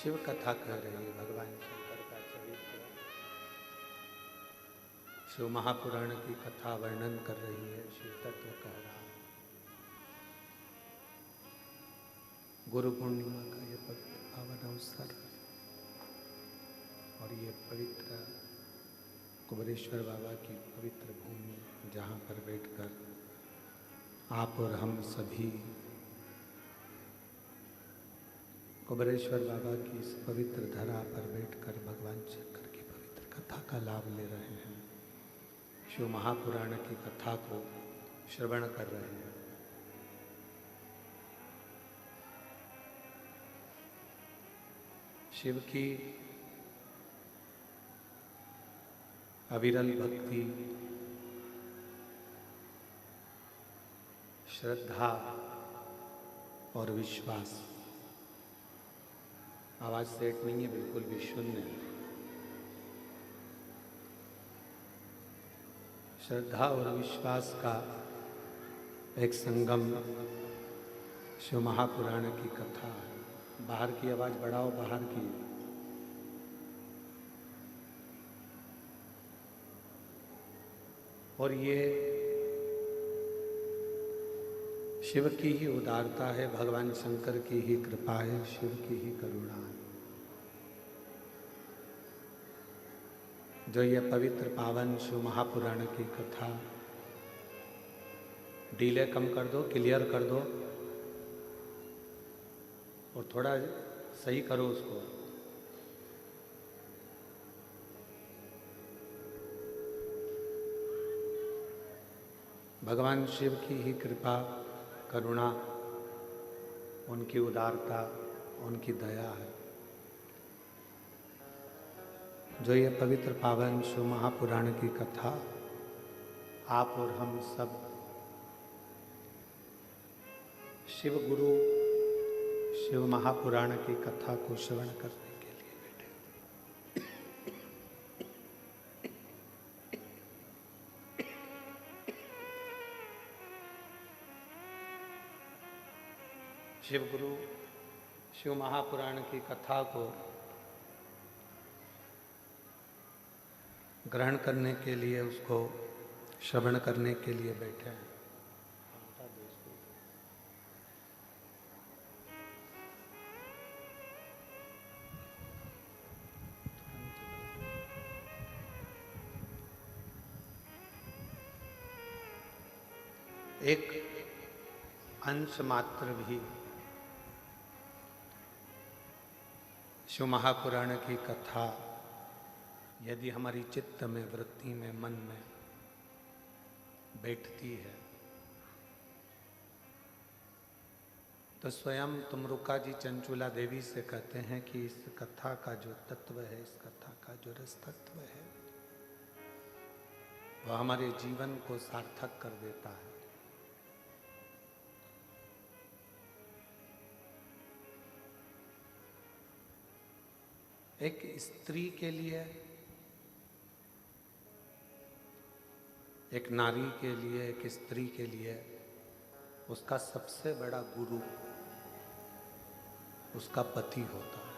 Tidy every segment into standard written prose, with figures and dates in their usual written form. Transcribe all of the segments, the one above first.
शिव कथा कह रही है भगवान शंकर का चरित्र। शिव महापुराण की कथा वर्णन कर रही है, शिव तत्व कह रहा है। गुरु पूर्णिमा का ये पवित्र पावन अवसर और ये पवित्र कुबेरेश्वर बाबा की पवित्र भूमि, जहाँ पर बैठकर आप और हम सभी कुबेरेश्वर बाबा की इस पवित्र धरा पर बैठकर भगवान शंकर की पवित्र कथा का लाभ ले रहे हैं, शिव महापुराण की कथा को श्रवण कर रहे हैं। शिव की अविरल भक्ति, श्रद्धा और विश्वास। आवाज सेट नहीं है, बिल्कुल भी शून्य है। श्रद्धा और विश्वास का एक संगम शिव महापुराण की कथा है। बाहर की आवाज बढ़ाओ, बाहर की। और ये शिव की ही उदारता है, भगवान शंकर की ही कृपा है, शिव की ही करुणा है, जो ये पवित्र पावन शिव महापुराण की कथा। डीले कम कर दो, क्लियर कर दो और थोड़ा सही करो उसको। भगवान शिव की ही कृपा, करुणा, उनकी उदारता, उनकी दया है, जो ये पवित्र पावन शिव महापुराण की कथा आप और हम सब शिव गुरु शिव महापुराण की कथा को श्रवण करने के लिए बैठे। शिव गुरु शिव महापुराण की कथा को ग्रहण करने के लिए, उसको श्रवण करने के लिए बैठे हैं। एक अंश मात्र भी शिव महापुराण की कथा यदि हमारी चित्त में, वृत्ति में, मन में बैठती है तो स्वयं तुमरुका जी चंचूला देवी से कहते हैं कि इस कथा का जो तत्व है, इस कथा का जो रस तत्व है, वह हमारे जीवन को सार्थक कर देता है। एक स्त्री के लिए, एक नारी के लिए, एक स्त्री के लिए उसका सबसे बड़ा गुरु उसका पति होता है।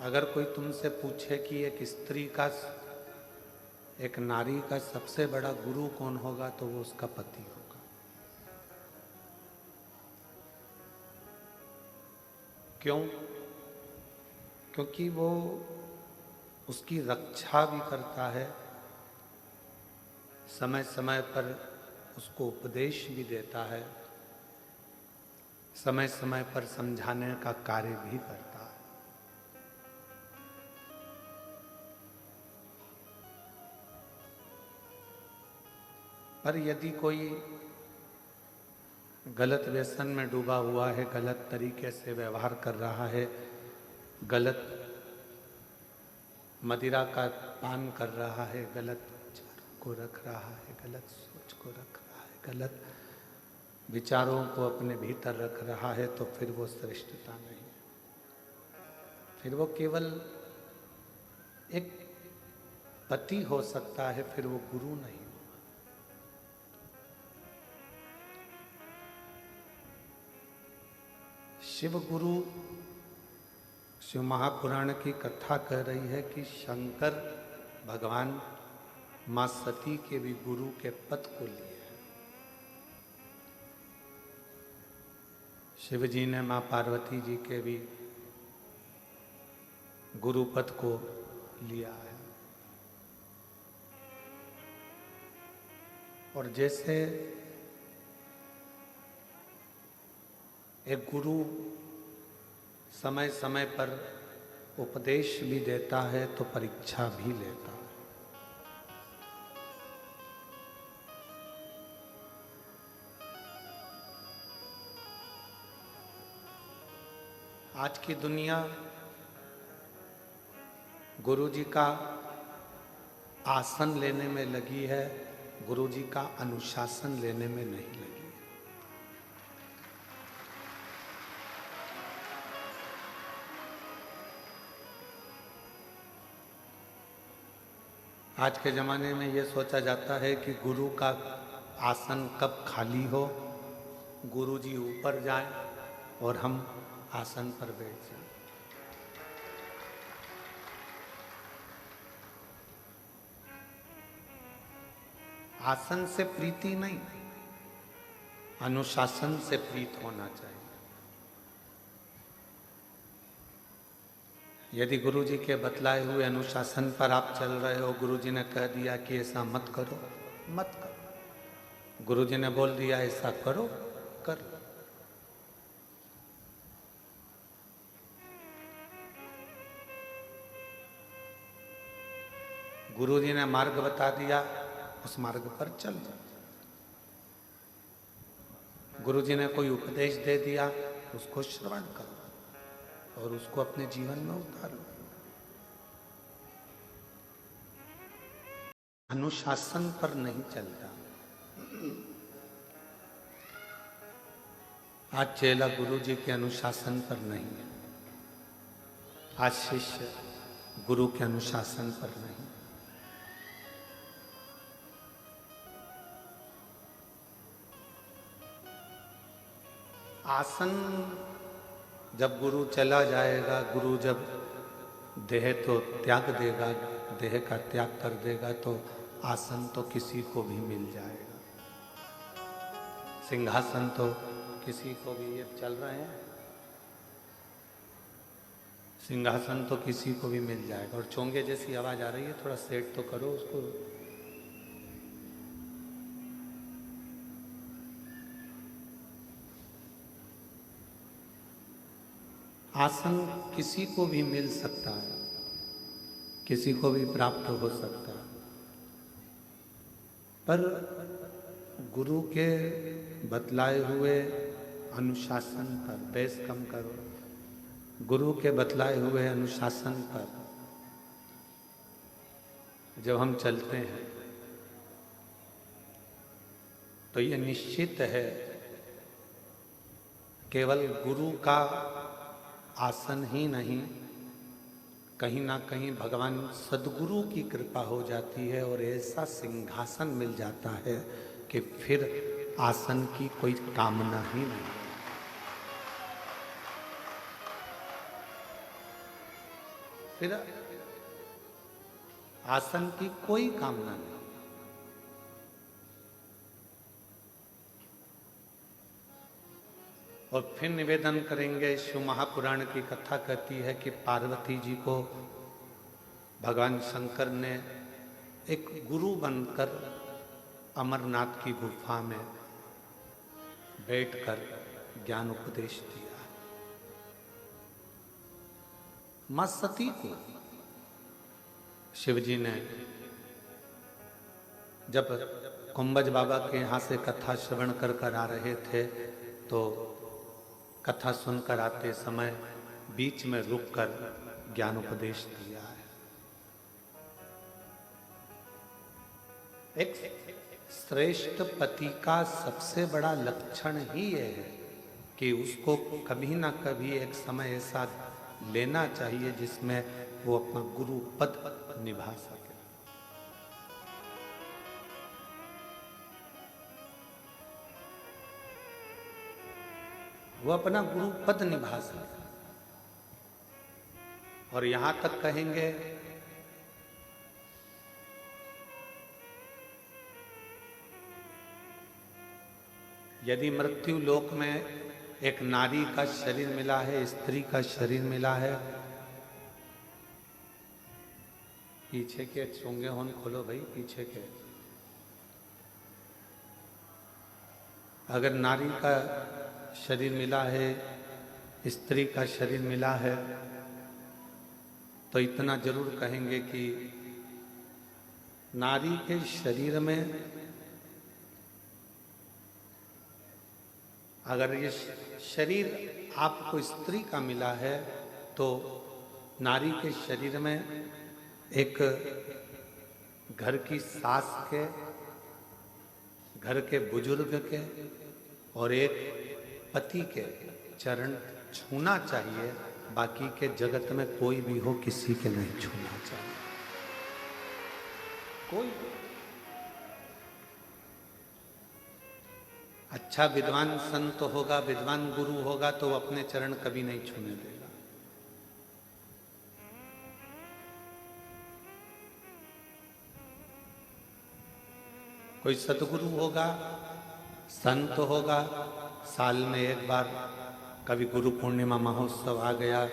अगर कोई तुमसे पूछे कि एक स्त्री का, एक नारी का सबसे बड़ा गुरु कौन होगा, तो वो उसका पति होगा। क्यों? क्योंकि वो उसकी रक्षा भी करता है, समय समय पर उसको उपदेश भी देता है, समय समय पर समझाने का कार्य भी करता है। पर यदि कोई गलत व्यसन में डूबा हुआ है, गलत तरीके से व्यवहार कर रहा है, गलत मदिरा का पान कर रहा है, गलत विचारों को रख रहा है, गलत सोच को रख रहा है, गलत विचारों को अपने भीतर रख रहा है, तो फिर वो श्रेष्ठता नहीं, फिर वो केवल एक पति हो सकता है, फिर वो गुरु नहीं। शिव गुरु, शिव महापुराण की कथा कह रही है कि शंकर भगवान मां सती के भी गुरु के पद को लिए हैं। शिव जी ने मां पार्वती जी के भी गुरु पद को लिया है। और जैसे एक गुरु समय समय पर उपदेश भी देता है तो परीक्षा भी लेता है। आज की दुनिया गुरु जी का आसन लेने में लगी है, गुरु जी का अनुशासन लेने में नहीं लगी। आज के ज़माने में ये सोचा जाता है कि गुरु का आसन कब खाली हो, गुरु जी ऊपर जाए और हम आसन पर बैठ जाएं। आसन से प्रीति नहीं, अनुशासन से प्रीत होना चाहिए। यदि गुरु जी के बतलाए हुए अनुशासन पर आप चल रहे हो, गुरु जी ने कह दिया कि ऐसा मत करो, मत करो। गुरु जी ने बोल दिया ऐसा करो, कर लो। गुरु जी ने मार्ग बता दिया, उस मार्ग पर चल जाओ। गुरु जी ने कोई उपदेश दे दिया, उसको श्रवण करो और उसको अपने जीवन में उतारो। अनुशासन पर नहीं चलता। आज चेला गुरु जी के अनुशासन पर नहीं है, आज शिष्य गुरु के अनुशासन पर नहीं। आसन जब गुरु चला जाएगा, गुरु जब देह तो त्याग देगा, देह का त्याग कर देगा, तो आसन तो किसी को भी मिल जाएगा। सिंहासन तो किसी को भी, ये चल रहे हैं, सिंहासन तो किसी को भी मिल जाएगा। और चोंगे जैसी आवाज आ रही है, थोड़ा सेट तो करो उसको। आसन किसी को भी मिल सकता है, किसी को भी प्राप्त हो सकता है, पर गुरु के बतलाए हुए अनुशासन पर, बेस कम करो, गुरु के बतलाए हुए अनुशासन पर जब हम चलते हैं तो ये निश्चित है केवल गुरु का आसन ही नहीं, कहीं ना कहीं भगवान सद्गुरु की कृपा हो जाती है और ऐसा सिंहासन मिल जाता है कि फिर आसन की कोई कामना ही नहीं। फिर आसन की कोई कामना नहीं। और फिर निवेदन करेंगे, शिव महापुराण की कथा कहती है कि पार्वती जी को भगवान शंकर ने एक गुरु बनकर अमरनाथ की गुफा में बैठकर ज्ञान उपदेश दिया। मां सती को शिवजी ने जब कुंभज बाबा के यहाँ से कथा श्रवण कर आ रहे थे, तो कथा सुनकर आते समय बीच में रुककर ज्ञान उपदेश दिया है। एक श्रेष्ठ पति का सबसे बड़ा लक्षण ही यह है कि उसको कभी ना कभी एक समय ऐसा लेना चाहिए जिसमें वो अपना गुरु पद निभा सके। वो अपना गुरु पद निभा सके। और यहां तक कहेंगे यदि मृत्यु लोक में एक नारी का शरीर मिला है, स्त्री का शरीर मिला है, पीछे के चोंगे होन खोलो भाई, पीछे के। अगर नारी का शरीर मिला है, स्त्री का शरीर मिला है, तो इतना जरूर कहेंगे कि नारी के शरीर में अगर ये शरीर आपको स्त्री का मिला है, तो नारी के शरीर में एक घर की सास के, घर के बुजुर्ग के और एक पति के चरण छूना चाहिए। बाकी के जगत में कोई भी हो, किसी के नहीं छूना चाहिए। कोई अच्छा विद्वान संत होगा, विद्वान गुरु होगा, तो वो अपने चरण कभी नहीं छूने देगा। कोई सतगुरु होगा, संत होगा, साल में एक बार कभी गुरु पूर्णिमा महोत्सव आ गया,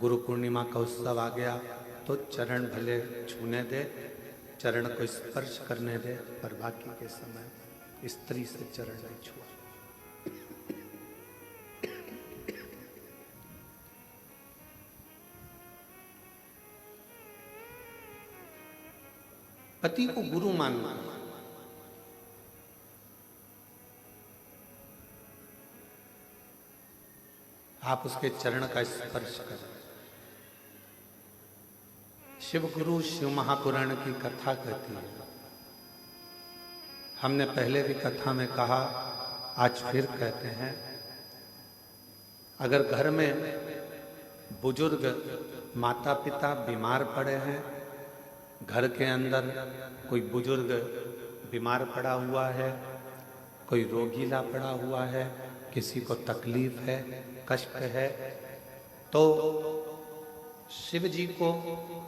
गुरु पूर्णिमा का उत्सव आ गया, तो चरण भले छूने दे, चरण को स्पर्श करने दे, पर बाकी के समय स्त्री से चरण नहीं छुआ। पति को गुरु मानना, आप उसके चरण का स्पर्श करें। शिव गुरु शिव महापुराण की कथा कहती है, हमने पहले भी कथा में कहा, आज फिर कहते हैं, अगर घर में बुजुर्ग माता पिता बीमार पड़े हैं, घर के अंदर कोई बुजुर्ग बीमार पड़ा हुआ है, कोई रोगीला पड़ा हुआ है, किसी को तकलीफ है, कष्ट है, तो शिव जी को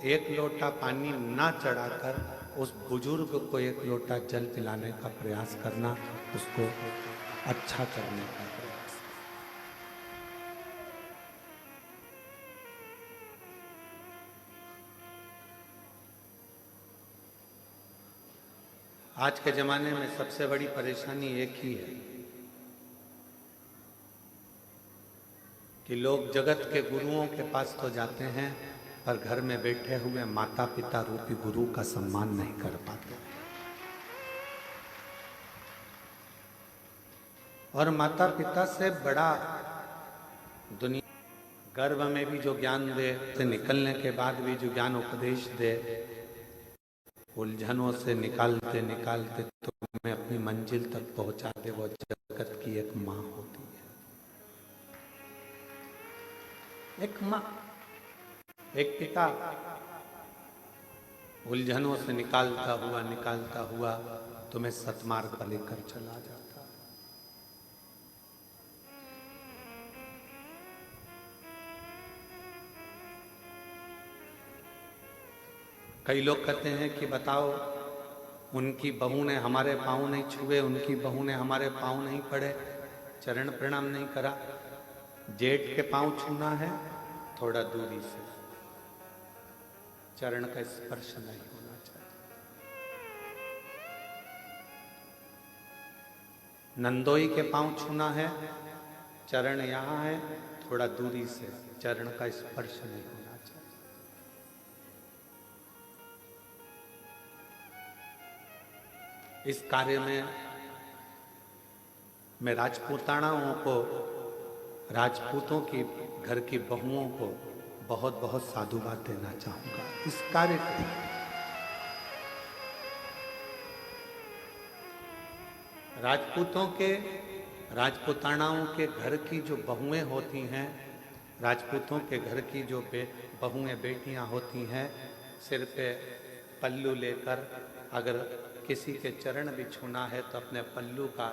एक लोटा पानी ना चढ़ाकर उस बुजुर्ग को एक लोटा जल पिलाने का प्रयास करना, उसको अच्छा करने का प्रयास। आज के जमाने में सबसे बड़ी परेशानी एक ही है कि लोग जगत के गुरुओं के पास तो जाते हैं, पर घर में बैठे हुए माता पिता रूपी गुरु का सम्मान नहीं कर पाते। और माता पिता से बड़ा दुनिया गर्भ में भी जो ज्ञान दे, से निकलने के बाद भी जो ज्ञान उपदेश दे, उलझनों से निकालते निकालते तुम्हें अपनी मंजिल तक पहुंचा दे, वो जगत की एक माँ होती है। एक माँ, एक पिता उलझनों से निकालता हुआ तुम्हें सतमार्ग पर लेकर चला जाता है। कई लोग कहते हैं कि बताओ, उनकी बहू ने हमारे पाँव नहीं छुए, उनकी बहू ने हमारे पाँव नहीं पड़े, चरण प्रणाम नहीं करा। जेठ के पाँव छूना है, थोड़ा दूरी से, चरण का स्पर्श नहीं होना चाहिए। नंदोई के पांव छूना है, चरण यहां है, थोड़ा दूरी से, चरण का स्पर्श नहीं होना चाहिए। इस कार्य में मैं राजपूतानाओं को, राजपूतों की घर की बहुओं को बहुत बहुत साधुवाद देना चाहूंगा इस कार्य को। राजपूतों के, राजपूतानाओं के घर की जो बहुएं होती हैं, राजपूतों के घर की जो बहुएं बेटियां होती हैं, सिर पे पल्लू लेकर अगर किसी के चरण भी छूना है तो अपने पल्लू का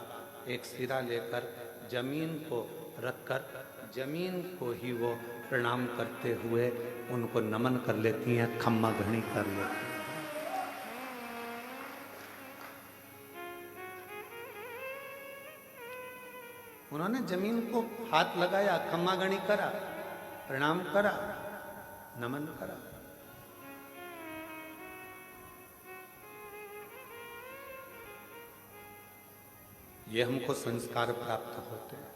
एक सिरा लेकर जमीन को रखकर जमीन को ही वो प्रणाम करते हुए उनको नमन कर लेती हैं, खम्मा घड़ी कर लेती हैं। उन्होंने जमीन को हाथ लगाया, खम्मा घड़ी करा, प्रणाम करा, नमन करा। ये हमको संस्कार प्राप्त होते हैं।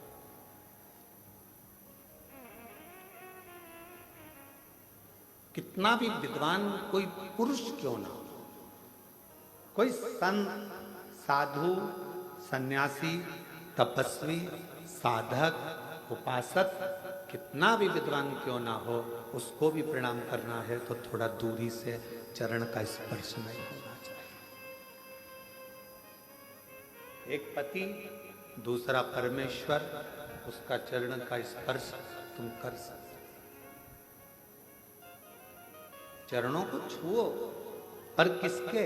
कितना भी विद्वान कोई पुरुष क्यों ना हो, कोई संत, साधु, सन्यासी, तपस्वी, साधक, उपासक, कितना भी विद्वान क्यों ना हो, उसको भी प्रणाम करना है तो थोड़ा दूरी से चरण का स्पर्श नहीं होना चाहिए। एक पति, दूसरा परमेश्वर, उसका चरण का स्पर्श तुम कर सकते। चरणों को छुओ, पर किसके?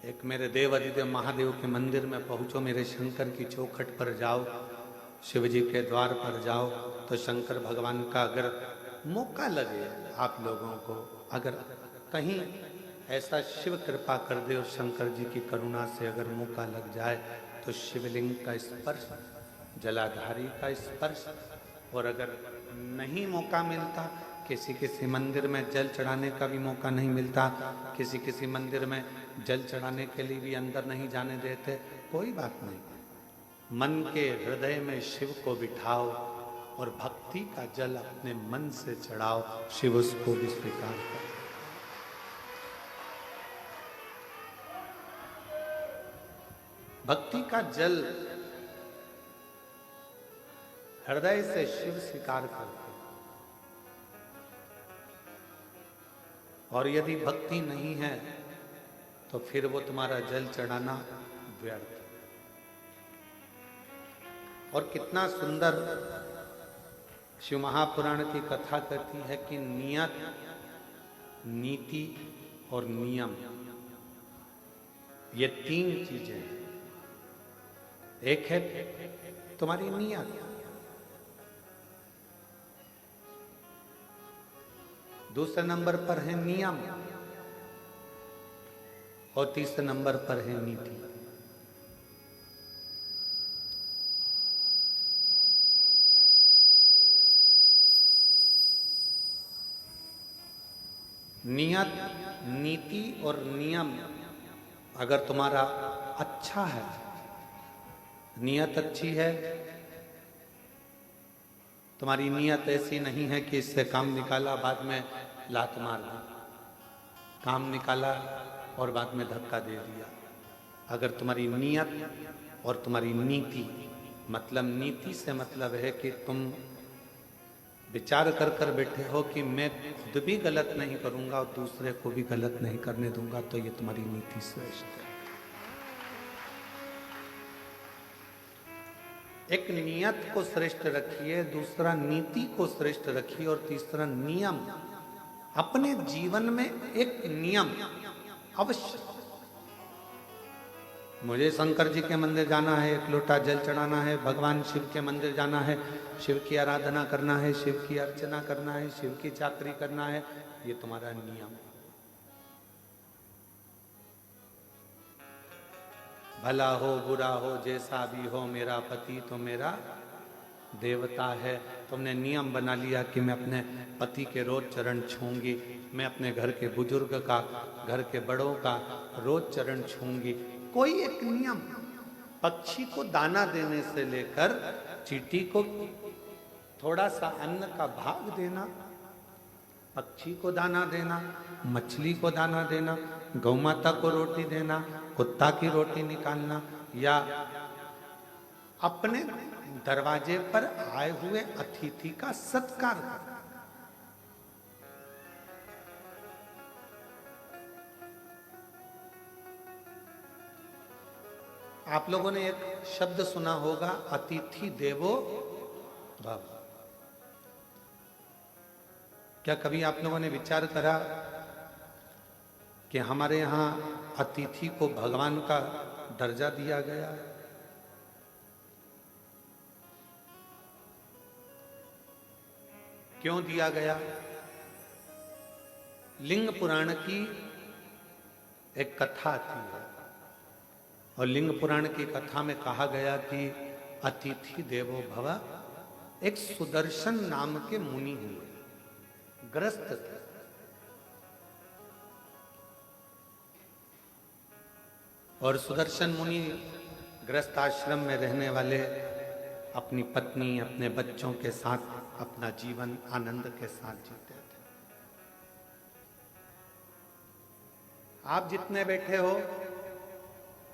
एक मेरे देव अधिदेव महादेव के मंदिर में पहुंचो, मेरे शंकर की चौखट पर जाओ, शिव जी के द्वार पर जाओ, तो शंकर भगवान का अगर मौका लगे आप लोगों को, अगर कहीं ऐसा शिव कृपा कर दे और शंकर जी की करुणा से अगर मौका लग जाए तो शिवलिंग का स्पर्श, जलाधारी का स्पर्श, और अगर नहीं मौका मिलता, किसी मंदिर में जल चढ़ाने का भी मौका नहीं मिलता, किसी मंदिर में जल चढ़ाने के लिए भी अंदर नहीं जाने देते, कोई बात नहीं, मन के हृदय में शिव को बिठाओ और भक्ति का जल अपने मन से चढ़ाओ, शिव उसको भी स्वीकार करे। भक्ति का जल हृदय से शिव स्वीकार करते, और यदि भक्ति नहीं है तो फिर वो तुम्हारा जल चढ़ाना व्यर्थ। और कितना सुंदर शिव महापुराण की कथा कहती है कि नियत, नीति और नियम, ये तीन चीजें हैं। एक है तुम्हारी नियत, दूसरे नंबर पर है नियम, और तीसरे नंबर पर है नीति। नियत, नीति और नियम अगर तुम्हारा अच्छा है, नियत अच्छी है, तुम्हारी नियत ऐसी नहीं है कि इससे काम निकाला बाद में लात मार दी, काम निकाला और बाद में धक्का दे दिया। अगर तुम्हारी नियत और तुम्हारी नीति, मतलब नीति से मतलब है कि तुम विचार कर कर बैठे हो कि मैं खुद भी गलत नहीं करूंगा और दूसरे को भी गलत नहीं करने दूंगा, तो ये तुम्हारी नीति श्रेष्ठ है। एक नियत को श्रेष्ठ रखिए, दूसरा नीति को श्रेष्ठ रखिए, और तीसरा नियम। अपने जीवन में एक नियम अवश्य, मुझे शंकर जी के मंदिर जाना है, एक लोटा जल चढ़ाना है, भगवान शिव के मंदिर जाना है, शिव की आराधना करना है, शिव की अर्चना करना है, शिव की चाकरी करना है, ये तुम्हारा नियम। भला हो बुरा हो जैसा भी हो, मेरा पति तो मेरा देवता है। तुमने नियम बना लिया कि मैं अपने पति के रोज चरण छूंगी, मैं अपने घर के बुजुर्ग का, घर के बड़ों का रोज चरण छूंगी। कोई एक नियम, पक्षी को दाना देने से लेकर चींटी को थोड़ा सा अन्न का भाग देना, पक्षी को दाना देना, मछली को दाना देना, गौ माता को रोटी देना, कुत्ता की रोटी निकालना, या अपने दरवाजे पर आए हुए अतिथि का सत्कार करना। आप लोगों ने एक शब्द सुना होगा, अतिथि देवो भव। क्या कभी आप लोगों ने विचार करा कि हमारे यहाँ अतिथि को भगवान का दर्जा दिया गया है। क्यों दिया गया? लिंग पुराण की एक कथा आती है और लिंग पुराण की कथा में कहा गया कि अतिथि देवो भव, एक सुदर्शन नाम के मुनि हुए, ग्रस्त थे। और सुदर्शन मुनि ग्रस्त आश्रम में रहने वाले अपनी पत्नी, अपने बच्चों के साथ अपना जीवन आनंद के साथ जीते थे। आप जितने बैठे हो,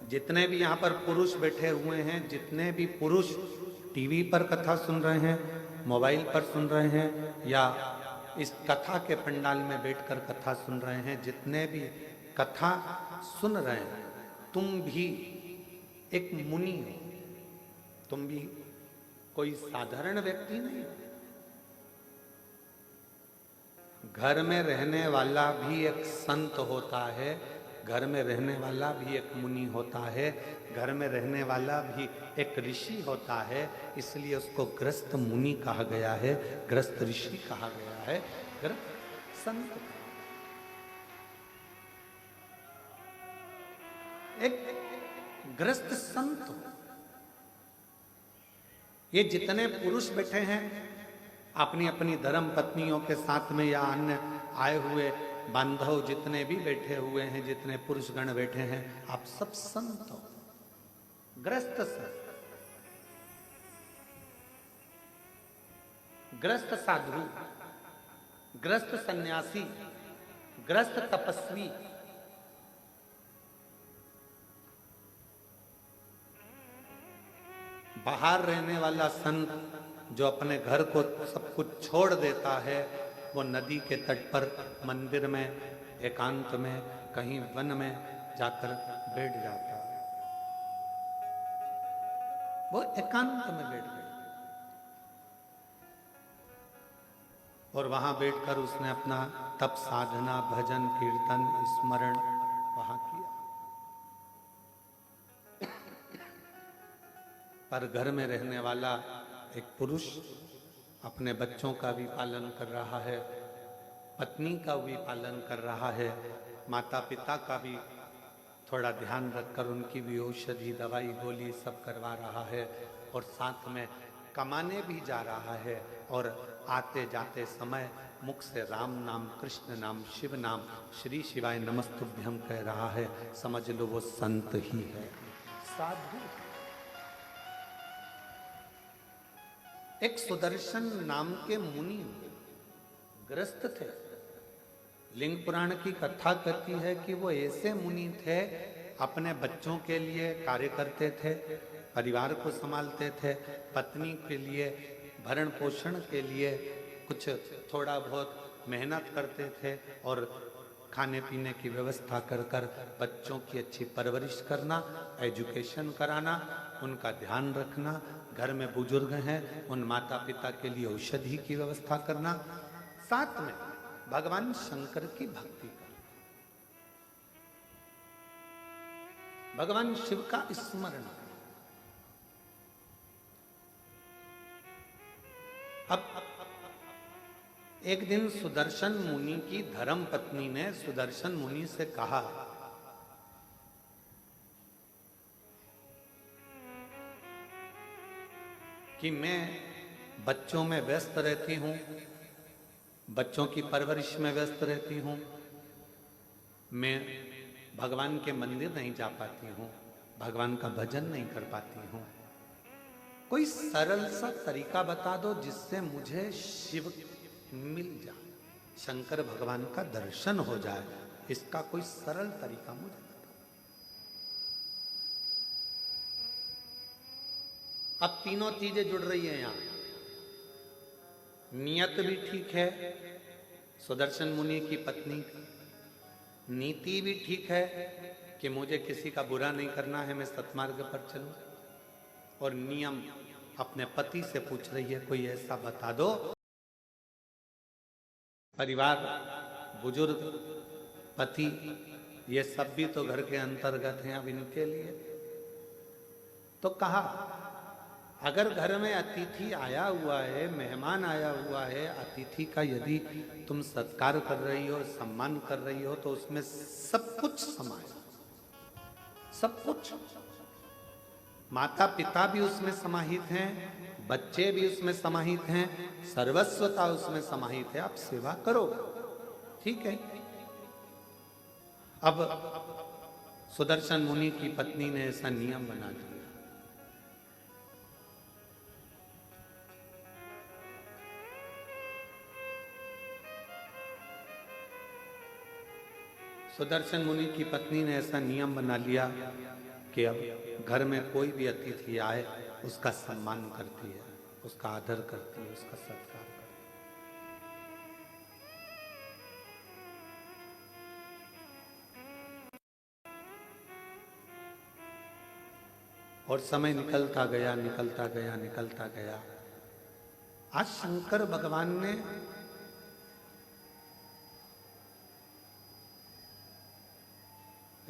जितने भी यहाँ पर पुरुष बैठे हुए हैं, जितने भी पुरुष टीवी पर कथा सुन रहे हैं, मोबाइल पर सुन रहे हैं, या इस कथा के पंडाल में बैठकर कथा सुन रहे हैं, जितने भी कथा सुन रहे हैं, तुम भी एक मुनि हो। तुम भी कोई साधारण व्यक्ति नहीं हो। घर में रहने वाला भी एक संत होता है, घर में रहने वाला भी एक मुनि होता है, घर में रहने वाला भी एक ऋषि होता है। इसलिए उसको ग्रस्त मुनि कहा गया है, ग्रस्त ऋषि कहा गया है, ग्रस्त संत। एक ग्रस्त संत। ये जितने पुरुष बैठे हैं अपनी अपनी धर्म पत्नियों के साथ में, या अन्य आए हुए बांधव जितने भी बैठे हुए हैं, जितने पुरुष गण बैठे हैं, आप सब संत हो, ग्रस्त संत, ग्रस्त साधु, ग्रस्त सन्यासी, ग्रस्त तपस्वी। बाहर रहने वाला संत जो अपने घर को सब कुछ छोड़ देता है, वो नदी के तट पर, मंदिर में, एकांत में, कहीं वन में जाकर बैठ जाता है। वो एकांत में बैठ गया और वहां बैठकर उसने अपना तप, साधना, भजन, कीर्तन, स्मरण वहां किया। पर घर में रहने वाला एक पुरुष अपने बच्चों का भी पालन कर रहा है, पत्नी का भी पालन कर रहा है, माता पिता का भी थोड़ा ध्यान रखकर उनकी भी औषधि, दवाई, गोली सब करवा रहा है, और साथ में कमाने भी जा रहा है, और आते जाते समय मुख से राम नाम, कृष्ण नाम, शिव नाम, श्री शिवाय नमस्तुभ्यम कह रहा है। समझ लो वो संत ही है, साधु। एक सुदर्शन नाम के मुनि ग्रस्त थे। लिंग पुराण की कथा कहती है कि वो ऐसे मुनि थे, अपने बच्चों के लिए कार्य करते थे, परिवार को संभालते थे, पत्नी के लिए भरण पोषण के लिए कुछ थोड़ा बहुत मेहनत करते थे, और खाने पीने की व्यवस्था कर कर बच्चों की अच्छी परवरिश करना, एजुकेशन कराना, उनका ध्यान रखना, घर में बुजुर्ग हैं उन माता पिता के लिए औषधि की व्यवस्था करना, साथ में भगवान शंकर की भक्ति करना, भगवान शिव का स्मरण। अब एक दिन सुदर्शन मुनि की धर्म पत्नी ने सुदर्शन मुनि से कहा, कि मैं बच्चों में व्यस्त रहती हूं, बच्चों की परवरिश में व्यस्त रहती हूं, मैं भगवान के मंदिर नहीं जा पाती हूं, भगवान का भजन नहीं कर पाती हूं। कोई सरल सा तरीका बता दो जिससे मुझे शिव मिल जाए, शंकर भगवान का दर्शन हो जाए, इसका कोई सरल तरीका मुझे बताओ। अब तीनों चीजें जुड़ रही है यहां। नियत भी ठीक है सुदर्शन मुनि की पत्नी, नीति भी ठीक है कि मुझे किसी का बुरा नहीं करना है, मैं सत्मार्ग पर चलूं, और नियम अपने पति से पूछ रही है, कोई ऐसा बता दो परिवार, बुजुर्ग, पति, ये सब भी तो घर के अंतर्गत हैं। अब इनके लिए तो कहा, अगर घर में अतिथि आया हुआ है, मेहमान आया हुआ है, अतिथि का यदि तुम सत्कार कर रही हो, सम्मान कर रही हो, तो उसमें सब कुछ समाया, सब कुछ। माता पिता भी उसमें समाहित हैं, बच्चे भी उसमें समाहित हैं, सर्वस्वता उसमें समाहित है। आप सेवा करो, ठीक है। अब सुदर्शन मुनि की पत्नी ने ऐसा नियम बना दिया। सुदर्शन मुनि की पत्नी ने ऐसा नियम बना लिया कि अब घर में कोई भी अतिथि आए उसका सम्मान करती है, उसका आदर करती है, उसका सत्कार करती है। और समय निकलता गया, निकलता गया, निकलता गया। आज शंकर भगवान ने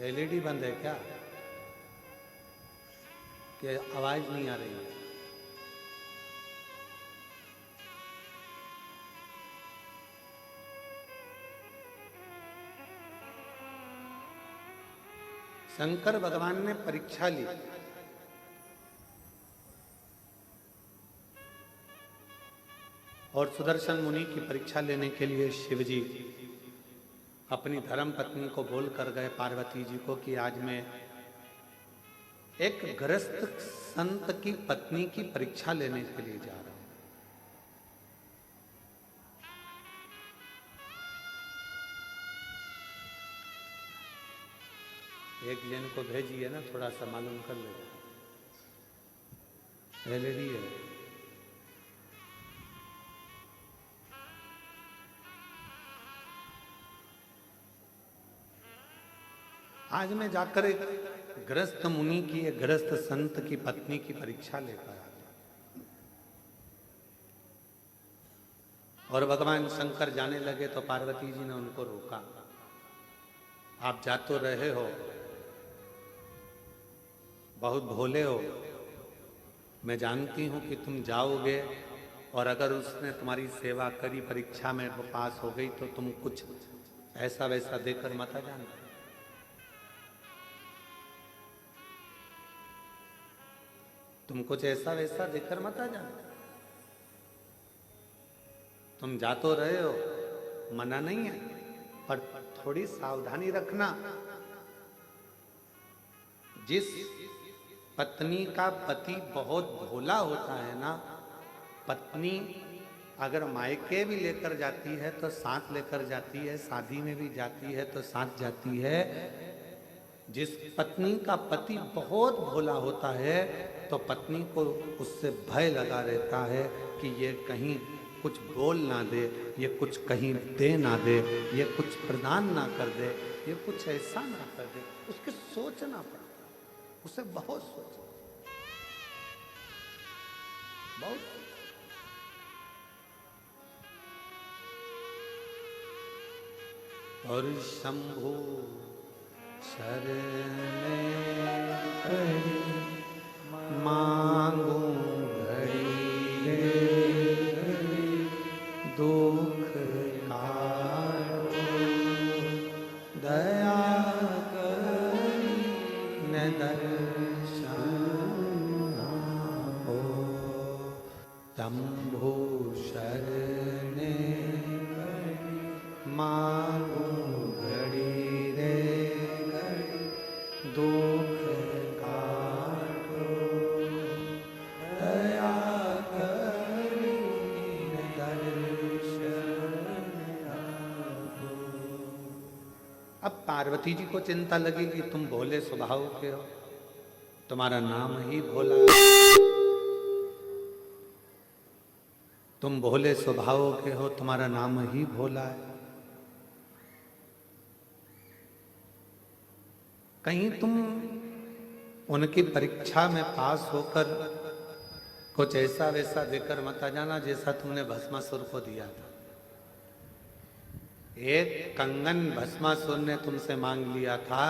एलईडी बंद है क्या कि आवाज नहीं आ रही है? शंकर भगवान ने परीक्षा ली। और सुदर्शन मुनि की परीक्षा लेने के लिए शिवजी अपनी धर्म पत्नी को बोल कर गए, पार्वती जी को, कि आज मैं एक गृहस्थ संत की पत्नी की परीक्षा लेने के लिए जा रहा हूं। एक जन को भेजिए ना, थोड़ा सा मालूम कर ले। एलईडी है। आज मैं जाकर एक गृहस्थ मुनि की, एक गृहस्थ संत की पत्नी की परीक्षा लेकर आ गया। और भगवान शंकर जाने लगे तो पार्वती जी ने उनको रोका। आप जा तो रहे हो, बहुत भोले हो, मैं जानती हूं कि तुम जाओगे और अगर उसने तुम्हारी सेवा करी, परीक्षा में वो पास हो गई, तो तुम कुछ ऐसा वैसा देकर मत आ जाना। तुम कुछ ऐसा वैसा देकर मत आ जाना। तुम जा तो रहे हो, मना नहीं है, पर थोड़ी सावधानी रखना। जिस पत्नी का पति बहुत भोला होता है ना, पत्नी अगर मायके भी लेकर जाती है तो साथ लेकर जाती है, शादी में भी जाती है तो साथ जाती है। जिस पत्नी का पति बहुत भोला होता है तो पत्नी को उससे भय लगा रहता है कि ये कहीं कुछ बोल ना दे, ये कुछ कहीं दे ना दे, ये कुछ प्रदान ना कर दे, ये कुछ ऐसा ना कर दे। उसके सोचना पड़ता, उसे बहुत सोचना, बहुत। और शंभु शरणे पड़ी मांगू घड़ी दुख काटो, दया करी न दर्शन हो। शंभु शरणे मांगू घड़ी रे घड़ी दुख काटो, दया करी दर्शन आपो। अब पार्वती जी को चिंता लगी कि तुम भोले स्वभाव के हो, तुम्हारा नाम ही भोला है। तुम भोले स्वभाव के हो, तुम्हारा नाम ही भोला है। कहीं तुम उनकी परीक्षा में पास होकर कुछ ऐसा वैसा देकर मत आ जाना जैसा तुमने भस्मासुर को दिया था। एक कंगन भस्मासुर ने तुमसे मांग लिया था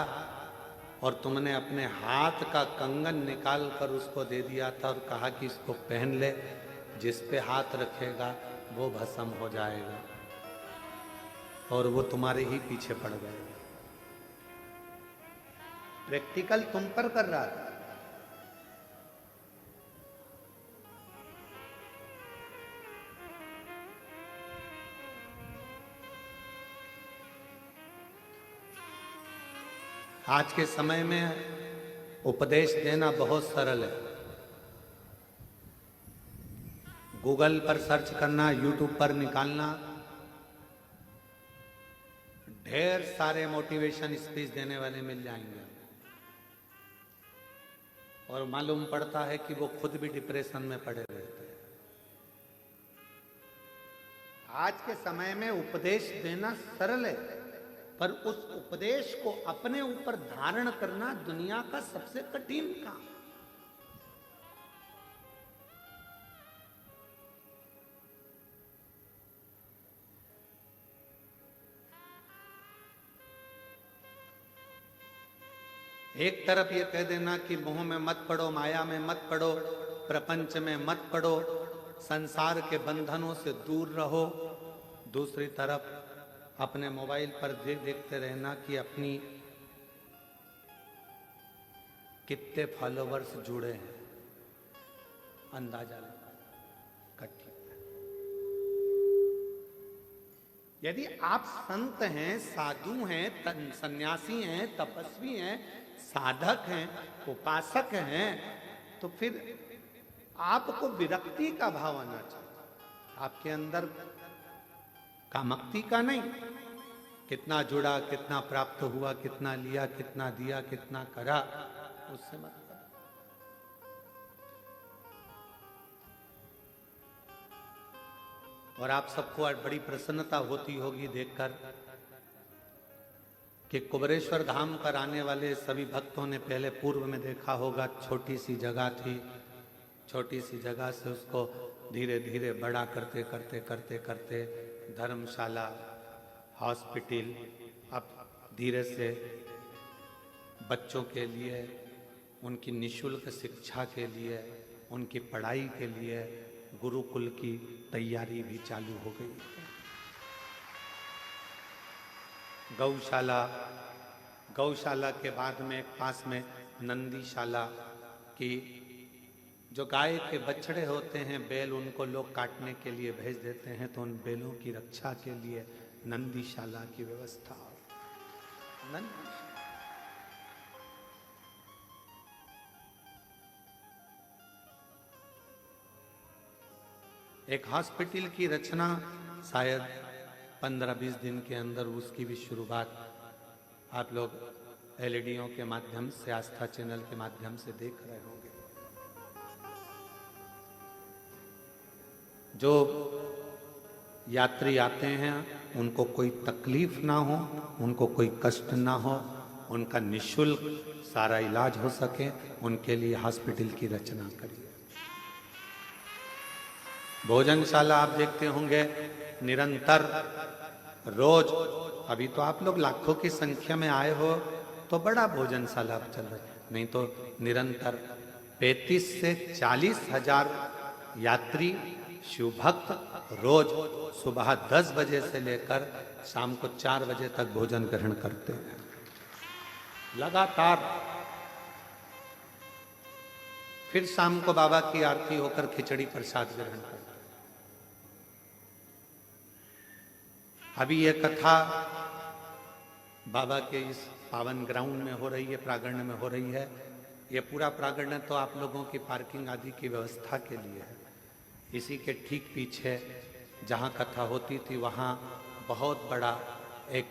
और तुमने अपने हाथ का कंगन निकाल कर उसको दे दिया था और कहा कि इसको पहन ले, जिस पे हाथ रखेगा वो भस्म हो जाएगा, और वो तुम्हारे ही पीछे पड़ गए। प्रैक्टिकल तुम पर कर रहा था। आज के समय में उपदेश देना बहुत सरल है। गूगल पर सर्च करना, यूट्यूब पर निकालना, ढेर सारे मोटिवेशन स्पीच देने वाले मिल जाएंगे, और मालूम पड़ता है कि वो खुद भी डिप्रेशन में पड़े रहते हैं। आज के समय में उपदेश देना सरल है, पर उस उपदेश को अपने ऊपर धारण करना दुनिया का सबसे कठिन काम। एक तरफ ये कह देना कि मोह में मत पड़ो, माया में मत पड़ो, प्रपंच में मत पड़ो, संसार के बंधनों से दूर रहो। दूसरी तरफ अपने मोबाइल पर देखते रहना कि अपनी कितने फॉलोवर्स जुड़े हैं, अंदाजा लगा कठिन। यदि आप संत हैं, साधु हैं, सन्यासी हैं, तपस्वी हैं, साधक हैं, उपासक हैं, तो फिर आपको विरक्ति का भाव आना चाहिए, आपके अंदर कामक्ति का नहीं। कितना जुड़ा, कितना प्राप्त हुआ, कितना लिया, कितना दिया, कितना करा, उससे मतलब। और आप सबको आज बड़ी प्रसन्नता होती होगी देखकर कि कुबरेश्वर धाम पर आने वाले सभी भक्तों ने पहले पूर्व में देखा होगा, छोटी सी जगह थी, छोटी सी जगह से उसको धीरे धीरे बड़ा करते करते करते करते धर्मशाला, हॉस्पिटल, अब धीरे से बच्चों के लिए, उनकी निःशुल्क शिक्षा के लिए, उनकी पढ़ाई के लिए गुरुकुल की तैयारी भी चालू हो गई। गौशाला, गौशाला के बाद में पास में नंदीशाला की, जो गाय के बछड़े होते हैं, बैल, उनको लोग काटने के लिए भेज देते हैं, तो उन बैलों की रक्षा के लिए नंदीशाला की व्यवस्था। एक हॉस्पिटल की रचना शायद 15-20 दिन के अंदर उसकी भी शुरुआत आप लोग एलईडीओं के माध्यम से, आस्था चैनल के माध्यम से देख रहे होंगे। जो यात्री आते हैं उनको कोई तकलीफ ना हो, उनको कोई कष्ट ना हो, उनका निःशुल्क सारा इलाज हो सके, उनके लिए हॉस्पिटल की रचना करिए। भोजनशाला आप देखते होंगे निरंतर रोज, अभी तो आप लोग लाखों की संख्या में आए हो तो बड़ा भोजनशाला चल रहा है, नहीं तो निरंतर 35 से 40 हजार यात्री शिव भक्त रोज सुबह 10 बजे से लेकर शाम को 4 बजे तक भोजन ग्रहण करते हैं लगातार। फिर शाम को बाबा की आरती होकर खिचड़ी प्रसाद ग्रहण करते हैं। अभी ये कथा बाबा के इस पावन ग्राउंड में हो रही है, प्रांगण में हो रही है। ये पूरा प्रांगण तो आप लोगों की पार्किंग आदि की व्यवस्था के लिए है। इसी के ठीक पीछे जहाँ कथा होती थी वहाँ बहुत बड़ा एक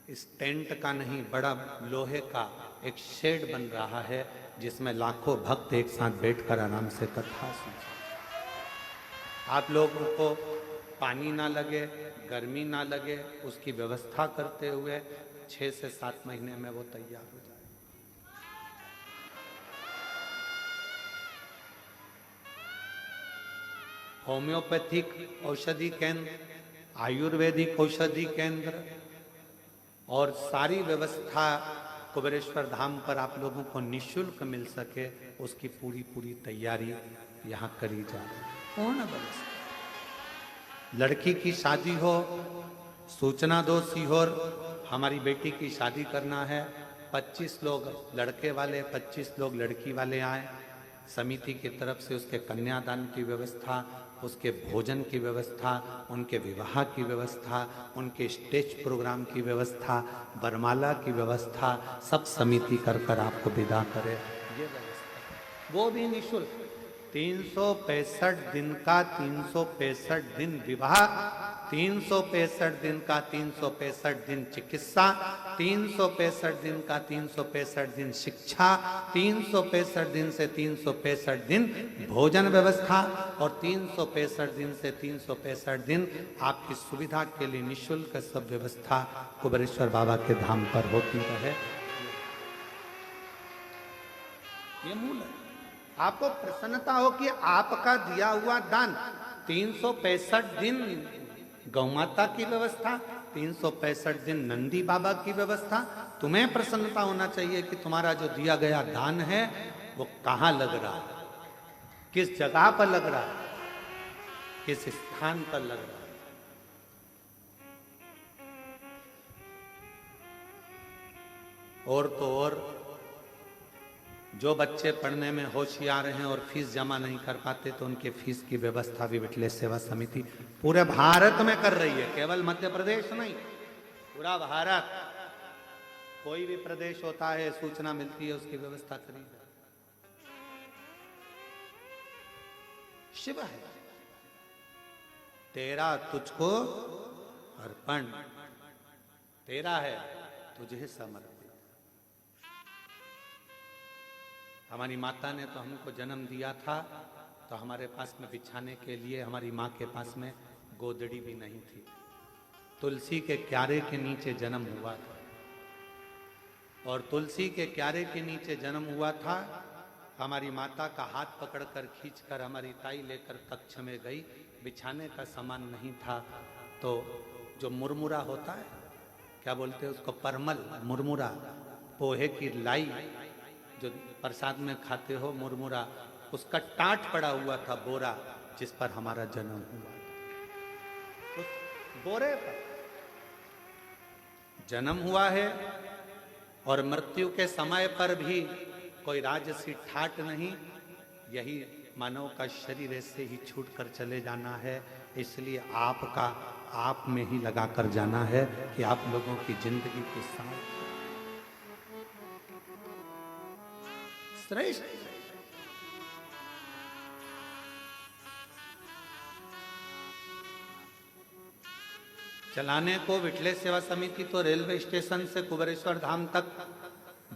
इस टेंट का नहीं, बड़ा लोहे का एक शेड बन रहा है जिसमें लाखों भक्त एक साथ बैठकर आराम से कथा सुन। आप लोगों को पानी ना लगे, गर्मी ना लगे, उसकी व्यवस्था करते हुए 6 से 7 महीने में वो तैयार हो जाए। होम्योपैथिक औषधि केंद्र आयुर्वेदिक औषधि केंद्र और सारी व्यवस्था कुबेरेश्वर धाम पर आप लोगों को निःशुल्क मिल सके, उसकी पूरी पूरी तैयारी यहाँ करी जा रही है। पूर्ण व्यवस्था। लड़की की शादी हो, सूचना दो सीहोर, हमारी बेटी की शादी करना है, 25 लोग लड़के वाले 25 लोग लड़की वाले आए, समिति की तरफ से उसके कन्यादान की व्यवस्था, उसके भोजन की व्यवस्था, उनके विवाह की व्यवस्था, उनके स्टेज प्रोग्राम की व्यवस्था, बरमाला की व्यवस्था, सब समिति कर आपको विदा करे। ये व्यवस्था वो भी निःशुल्क। 365 दिन का 365 दिन विवाह, 365 दिन का 365 दिन चिकित्सा, 365 दिन का 365 दिन शिक्षा, 365 दिन से 365 दिन भोजन व्यवस्था और 365 दिन से 365 दिन आपकी सुविधा के लिए निःशुल्क सब व्यवस्था कुबेरेश्वर बाबा के धाम पर होती रहे। ये मूल है। आपको प्रसन्नता हो कि आपका दिया हुआ दान, 365 दिन गौ माता की व्यवस्था, 365 दिन नंदी बाबा की व्यवस्था। तुम्हें प्रसन्नता होना चाहिए कि तुम्हारा जो दिया गया दान है वो कहाँ लग रहा है, किस जगह पर लग रहा है, किस स्थान पर लग रहा है। और तो और जो बच्चे पढ़ने में होशियार हैं और फीस जमा नहीं कर पाते तो उनके फीस की व्यवस्था भी विठलेश सेवा समिति पूरे भारत में कर रही है, केवल मध्य प्रदेश नहीं, पूरा भारत। कोई भी प्रदेश होता है, सूचना मिलती है, उसकी व्यवस्था करी है। शिव है, तेरा तुझको अर्पण, तेरा है तुझे समर्पित। हमारी माता ने तो हमको जन्म दिया था तो हमारे पास में बिछाने के लिए, हमारी माँ के पास में गोदड़ी भी नहीं थी। तुलसी के क्यारे के नीचे जन्म हुआ था और तुलसी के क्यारे के नीचे जन्म हुआ था। हमारी माता का हाथ पकड़कर खींचकर हमारी ताई लेकर कक्ष में गई, बिछाने का सामान नहीं था तो जो मुरमुरा होता है, क्या बोलते हैं उसको, परमल, मुरमुरा, पोहे की लाई जो प्रसाद में खाते हो, मुरमुरा, उसका टाट पड़ा हुआ था बोरा, जिस पर हमारा जन्म हुआ। उस बोरे पर जन्म हुआ है और मृत्यु के समय पर भी कोई राजसी ठाट नहीं। यही मानव का शरीर ऐसे ही छूट कर चले जाना है, इसलिए आपका आप में ही लगा कर जाना है कि आप लोगों की जिंदगी के साथ श्रेष्ठ। चलाने को विठलेश सेवा समिति तो रेलवे स्टेशन से कुबेरेश्वर धाम तक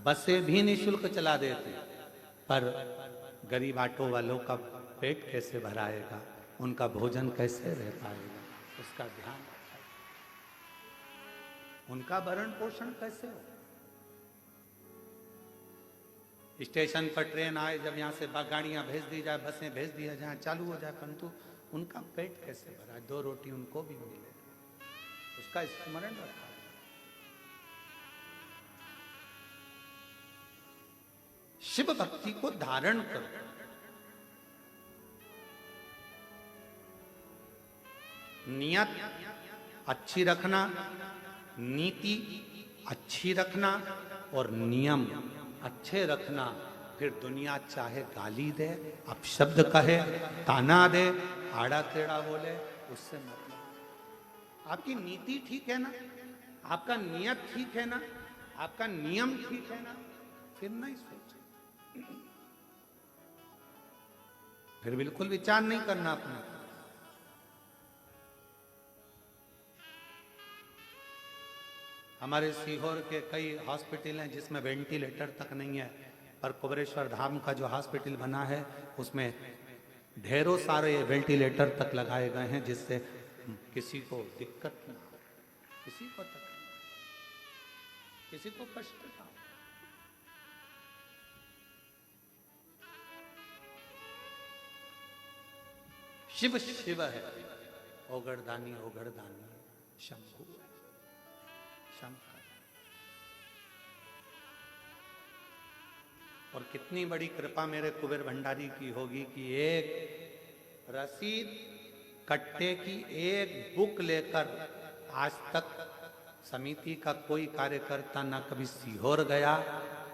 बसें भी निःशुल्क चला देते, पर गरीब ऑटो वालों का पेट कैसे भराएगा, उनका भोजन कैसे रह पाएगा, उसका ध्यान रखा, उनका भरण पोषण कैसे हो। स्टेशन पर ट्रेन आए, जब यहाँ से गाड़ियाँ भेज दी जाए, बसें भेज दिया जाए, चालू हो जाए, परंतु उनका पेट कैसे भरा, 2 रोटी उनको भी मिले, उसका स्मरण रखा। शिव भक्ति को धारण करो, नियत अच्छी रखना, नीति अच्छी रखना और नियम अच्छे रखना। फिर दुनिया चाहे गाली दे, अपशब्द कहे, ताना दे, आड़ा टेढ़ा बोले, उससे मतलब आपकी नीति ठीक है ना, आपका नियत ठीक है ना, आपका नियम ठीक है ना, फिर नहीं सोचे, फिर बिल्कुल विचार नहीं करना अपना। हमारे सीहोर के कई हॉस्पिटल हैं जिसमें वेंटिलेटर तक नहीं है, पर कुबेरेश्वर धाम का जो हॉस्पिटल बना है उसमें ढेरों सारे वेंटिलेटर तक लगाए गए हैं, जिससे किसी को दिक्कत ना हो, किसी को तकलीफ, किसी को कष्ट ना हो। शिव शिव है, ओगड़दानी ओगड़दानी। शंभु है, शंकर। और कितनी बड़ी कृपा मेरे कुबेर भंडारी की होगी कि एक रसीद कट्टे की एक बुक लेकर आज तक समिति का कोई कार्यकर्ता ना कभी सीहोर गया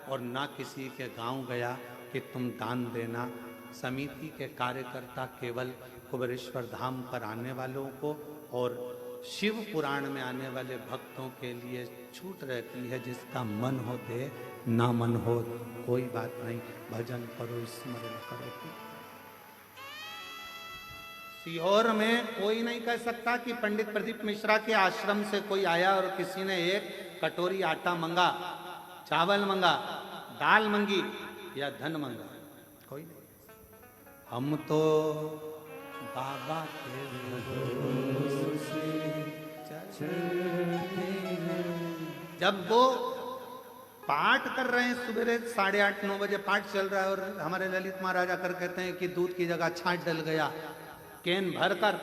और ना किसी के गांव गया कि तुम दान देना। समिति के कार्यकर्ता केवल कुबेरेश्वर धाम पर आने वालों को और शिव पुराण में आने वाले भक्तों के लिए छूट रहती है। जिसका मन हो दे, ना मन हो कोई बात नहीं, भजन करो, स्मरण करो। सीहोर में कोई नहीं कह सकता कि पंडित प्रदीप मिश्रा के आश्रम से कोई आया और किसी ने एक कटोरी आटा मंगा, चावल मंगा, दाल मंगी या धन मंगा, कोई नहीं। हम तो बाबा के भरोसे चलते हैं। जब वो पाठ कर रहे हैं, सुबह 8:30-9 बजे पाठ चल रहा है और हमारे ललित महाराज आकर कहते हैं कि दूध की जगह छाछ डल गया। कैन भरकर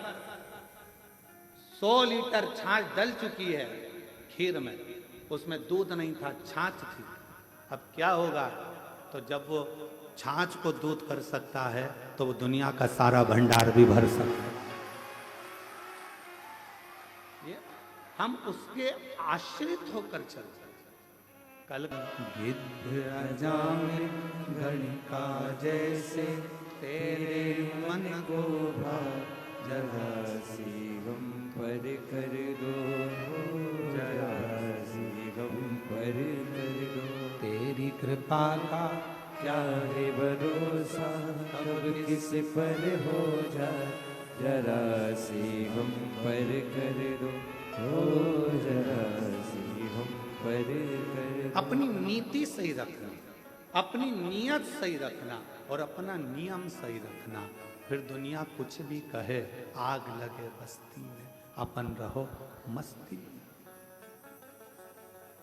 100 लीटर छाछ डल चुकी है खीर में, उसमें दूध नहीं था, छाछ थी। अब क्या होगा? तो जब वो छाछ को दूध कर सकता है तो वो दुनिया का सारा भंडार भी भर सकता है। ये हम उसके आश्रित होकर चलते। कल गिद्ध अजामिल गणिका जैसे तेरे मन को भाव, जरा सी गम पर कर दो, जरा सी गम पर कर दो। तेरी कृपा का क्या है भरोसा, कब किस पर हो जाए, जरा सी गम पर कर दो, ओ जरा सी गम पर कर दो। अपनी नीति सही रखना, अपनी नीयत सही रखना और अपना नियम सही रखना। फिर दुनिया कुछ भी कहे, आग लगे बस्ती में, अपन रहो मस्ती में।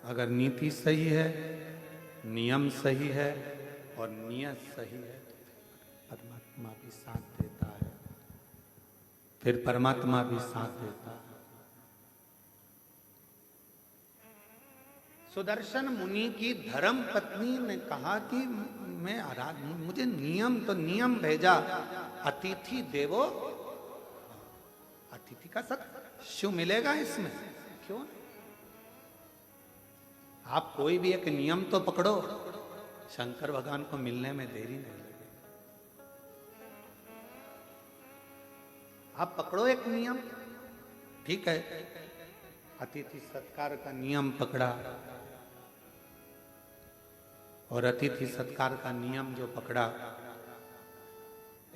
अगर नीति सही है, नियम सही है और नियत सही है, परमात्मा भी साथ देता है। फिर परमात्मा भी साथ देता है। सुदर्शन मुनि की धर्म पत्नी ने कहा कि मैं मुझे नियम भेजा, अतिथि देवो, अतिथि का शिव मिलेगा इसमें, क्यों नहीं? आप कोई भी एक नियम तो पकड़ो, शंकर भगवान को मिलने में देरी नहीं लगे। आप पकड़ो एक नियम, ठीक है। अतिथि सत्कार का नियम पकड़ा और अतिथि सत्कार का नियम जो पकड़ा,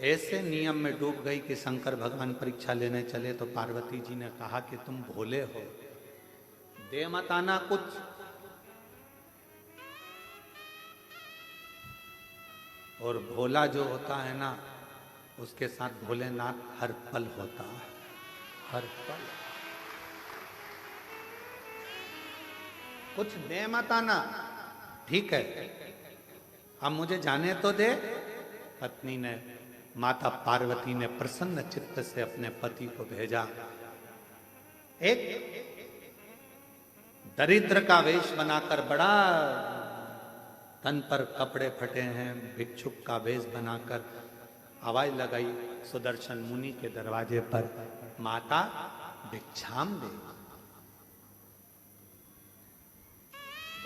ऐसे नियम में डूब गई कि शंकर भगवान परीक्षा लेने चले तो पार्वती जी ने कहा कि तुम भोले हो, दे मत आना कुछ। और भोला जो होता है ना, उसके साथ भोलेनाथ हर पल होता है, हर पल। कुछ दे मत आना, ठीक है, अब मुझे जाने तो दे। पत्नी ने, माता पार्वती ने प्रसन्न चित्त से अपने पति को भेजा। एक दरिद्र का वेश बनाकर, बड़ा तन पर कपड़े फटे हैं, भिक्षुक का वेश बनाकर आवाज लगाई सुदर्शन मुनि के दरवाजे पर, माता भिक्षाम दे,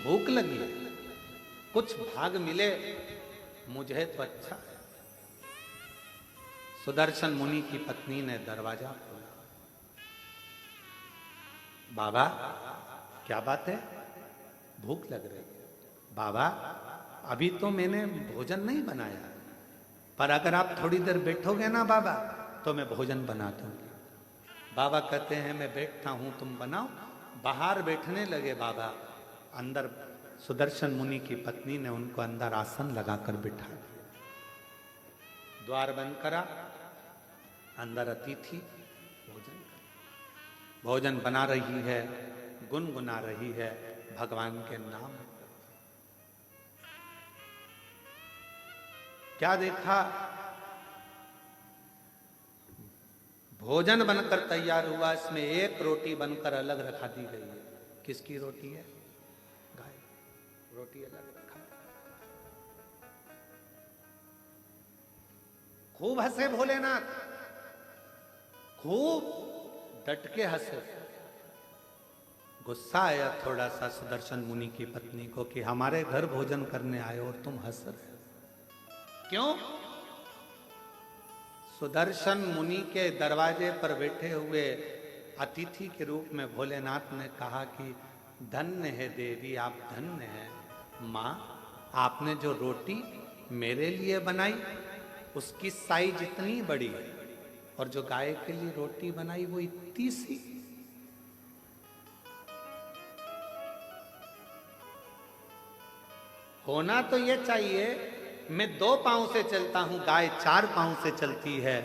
भूख लगी है, कुछ भाग मिले मुझे तो अच्छा है। सुदर्शन मुनि की पत्नी ने दरवाजा खोला। बाबा क्या बात है? भूख लग रही है। बाबा अभी तो मैंने भोजन नहीं बनाया, पर अगर आप थोड़ी देर बैठोगे ना बाबा तो मैं भोजन बना दूंगी। बाबा कहते हैं मैं बैठता हूं, तुम बनाओ। बाहर बैठने लगे बाबा। अंदर सुदर्शन मुनि की पत्नी ने उनको अंदर आसन लगाकर बिठा दिया, द्वार बंद करा, अंदर अतिथि भोजन बना रही है, गुनगुना रही है भगवान के नाम। क्या देखा? भोजन बनकर तैयार हुआ, इसमें एक रोटी बनकर अलग रखा दी गई है। किसकी रोटी है? गाय। रोटी अलग रखा। खूब हंसे भोलेनाथ, खूब डट के हंसे। गुस्सा आया थोड़ा सा सुदर्शन मुनि की पत्नी को कि हमारे घर भोजन करने आए और तुम हंस रहे। क्यों? सुदर्शन मुनि के दरवाजे पर बैठे हुए अतिथि के रूप में भोलेनाथ ने कहा कि धन्य है देवी, आप धन्य हैं। माँ, आपने जो रोटी मेरे लिए बनाई उसकी साइज इतनी बड़ी, और जो गाय के लिए रोटी बनाई वो इतनी सी। होना तो ये चाहिए, मैं 2 पांव से चलता हूं, गाय 4 पांव से चलती है।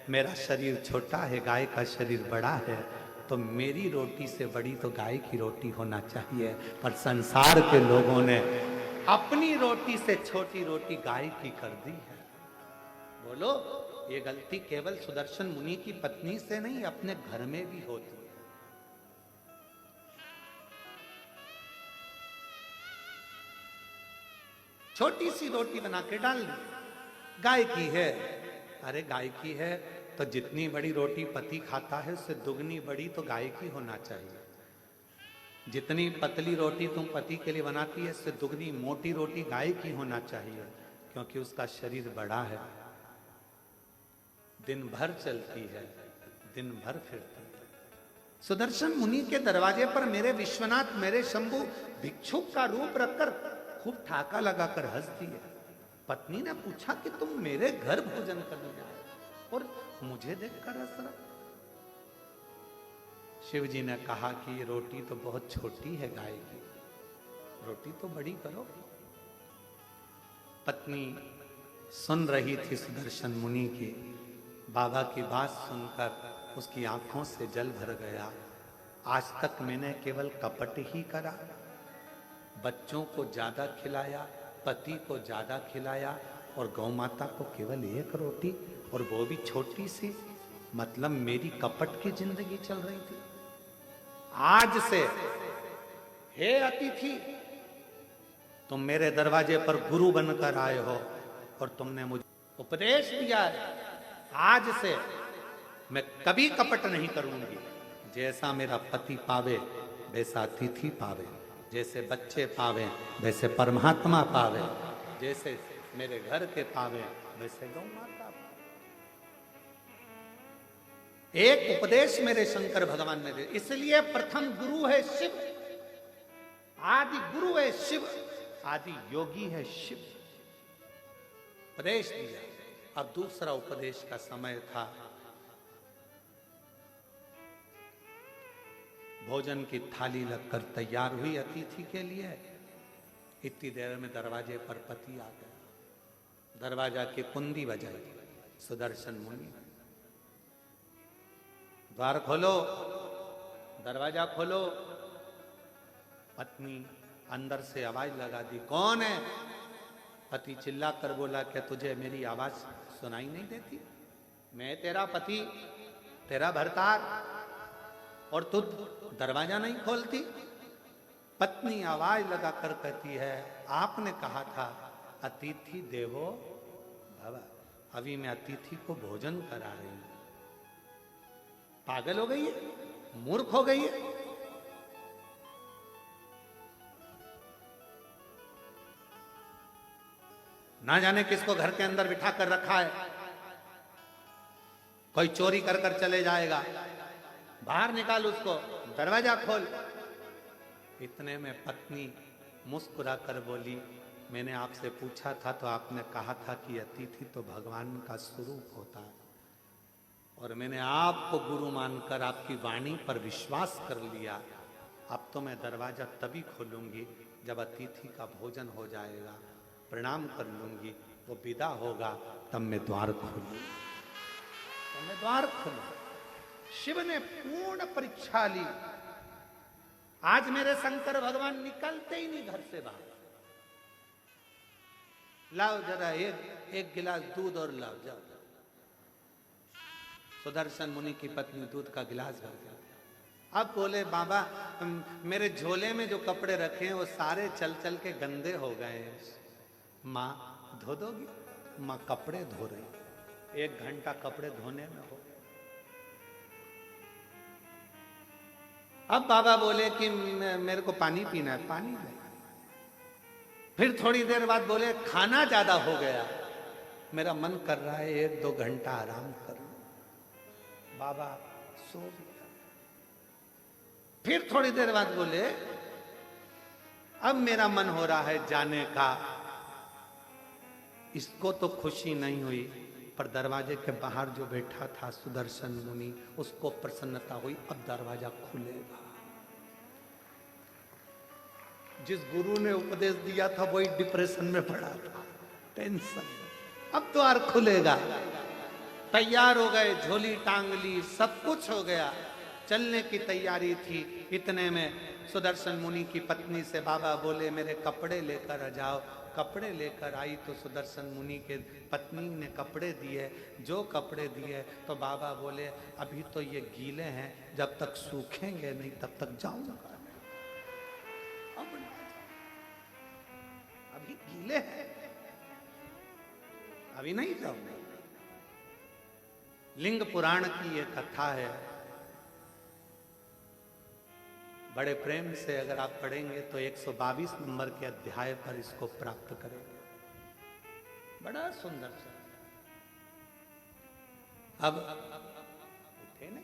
मेरा शरीर छोटा है, गाय का शरीर बड़ा है, तो मेरी रोटी से बड़ी तो गाय की रोटी होना चाहिए। पर संसार के लोगों ने अपनी रोटी से छोटी रोटी गाय की कर दी है। बोलो, ये गलती केवल सुदर्शन मुनि की पत्नी से नहीं, अपने घर में भी होती है। छोटी सी रोटी बना के डाल दी, गाय की है। अरे गाय की है तो जितनी बड़ी रोटी पति खाता है उससे दुगनी बड़ी तो गाय की होना चाहिए। जितनी पतली रोटी तुम पति के लिए बनाती है उससे दुगनी मोटी रोटी गाय की होना चाहिए, क्योंकि उसका शरीर बड़ा है, दिन भर चलती है, दिन भर फिरती है। सुदर्शन मुनि के दरवाजे पर मेरे विश्वनाथ, मेरे शंभु भिक्षुक का रूप रखकर खूब ठाका लगाकर हंस दिया। पत्नी ने पूछा कि तुम मेरे घर भोजन करने आए और मुझे देखकर हंस रहा। शिव जी ने कहा कि ये रोटी तो बहुत छोटी है गाय की, रोटी तो बड़ी करो। पत्नी सुन रही थी सुदर्शन मुनि की। बाबा की बात सुनकर उसकी आंखों से जल भर गया। आज तक मैंने केवल कपट ही करा, बच्चों को ज्यादा खिलाया, पति को ज्यादा खिलाया, और गौ माता को केवल एक रोटी, और वो भी छोटी सी। मतलब मेरी कपट की जिंदगी चल रही थी। आज से हे अतिथि, तुम मेरे दरवाजे पर गुरु बनकर आए हो और तुमने मुझे उपदेश दिया है। आज से मैं कभी कपट नहीं करूंगी। जैसा मेरा पति पावे वैसा अतिथि पावे, जैसे बच्चे पावे वैसे परमात्मा पावे, जैसे मेरे घर के पावे वैसे गौ माता पावे। एक उपदेश मेरे शंकर भगवान ने दिया, इसलिए प्रथम गुरु है शिव, आदि गुरु है शिव, आदि योगी है शिव। उपदेश दिया। अब दूसरा उपदेश का समय था। भोजन की थाली लगकर तैयार हुई अतिथि के लिए। इतनी देर में दरवाजे पर पति आ गया। दरवाजा की कुंडी बजाई। सुदर्शन मुनि, द्वार खोलो, दरवाजा खोलो। पत्नी अंदर से आवाज लगा दी, कौन है? पति चिल्ला कर बोला, क्या तुझे मेरी आवाज सुनाई नहीं देती? मैं तेरा पति, तेरा भरतार, और तू दरवाजा नहीं खोलती? पत्नी आवाज लगाकर कहती है, आपने कहा था अतिथि देवो भव, अभी मैं अतिथि को भोजन करा रही हूं। पागल हो गई है? मूर्ख हो गई है? ना जाने किसको घर के अंदर बिठा कर रखा है। कोई चोरी कर कर चले जाएगा, बाहर निकाल उसको, दरवाजा खोल। इतने में पत्नी मुस्कुरा कर बोली, मैंने आपसे पूछा था तो आपने कहा था कि अतिथि तो भगवान का स्वरूप होता है, और मैंने आपको गुरु मानकर आपकी वाणी पर विश्वास कर लिया। अब तो मैं दरवाजा तभी खोलूंगी जब अतिथि का भोजन हो जाएगा, प्रणाम कर लूंगी, वो विदा होगा, तब मैं द्वार खोलूंगी। तो मैं द्वार खोलूं। शिव ने पूर्ण परीक्षा ली। आज मेरे शंकर भगवान निकलते ही नहीं घर से बाहर। लाओ जरा एक गिलास दूध और लाओ, जाओ। सुदर्शन मुनि की पत्नी दूध का गिलास भर दिया। अब बोले बाबा मेरे झोले में जो कपड़े रखे हैं वो सारे चल चल के गंदे हो गए हैं, माँ धो दोगी? माँ कपड़े धो रही, 1 घंटा कपड़े धोने में हो। अब बाबा बोले कि मेरे को पानी पीना है, पानी ले। फिर थोड़ी देर बाद बोले खाना ज्यादा हो गया, मेरा मन कर रहा है 1-2 घंटा आराम कर लूं। बाबा सो गया। फिर थोड़ी देर बाद बोले अब मेरा मन हो रहा है जाने का। इसको तो खुशी नहीं हुई, पर दरवाजे के बाहर जो बैठा था सुदर्शन मुनि, उसको प्रसन्नता हुई, अब दरवाजा खुलेगा। जिस गुरु ने उपदेश दिया था वही डिप्रेशन में पड़ा था, टेंशन। अब द्वार खुलेगा। तैयार हो गए, झोली टांग ली, सब कुछ हो गया, चलने की तैयारी थी। इतने में सुदर्शन मुनि की पत्नी से बाबा बोले मेरे कपड़े लेकर आ जाओ। कपड़े लेकर आई तो सुदर्शन मुनि के पत्नी ने कपड़े दिए। जो कपड़े दिए तो बाबा बोले अभी तो ये गीले हैं, जब तक सूखेंगे नहीं तब तक जाऊंगा। अभी गीले हैं, अभी नहीं जाऊंगा। लिंग पुराण की ये कथा है, बड़े प्रेम से अगर आप पढ़ेंगे तो 122 नंबर के अध्याय पर इसको प्राप्त करेंगे। बड़ा सुंदर सा। अब उठे नहीं,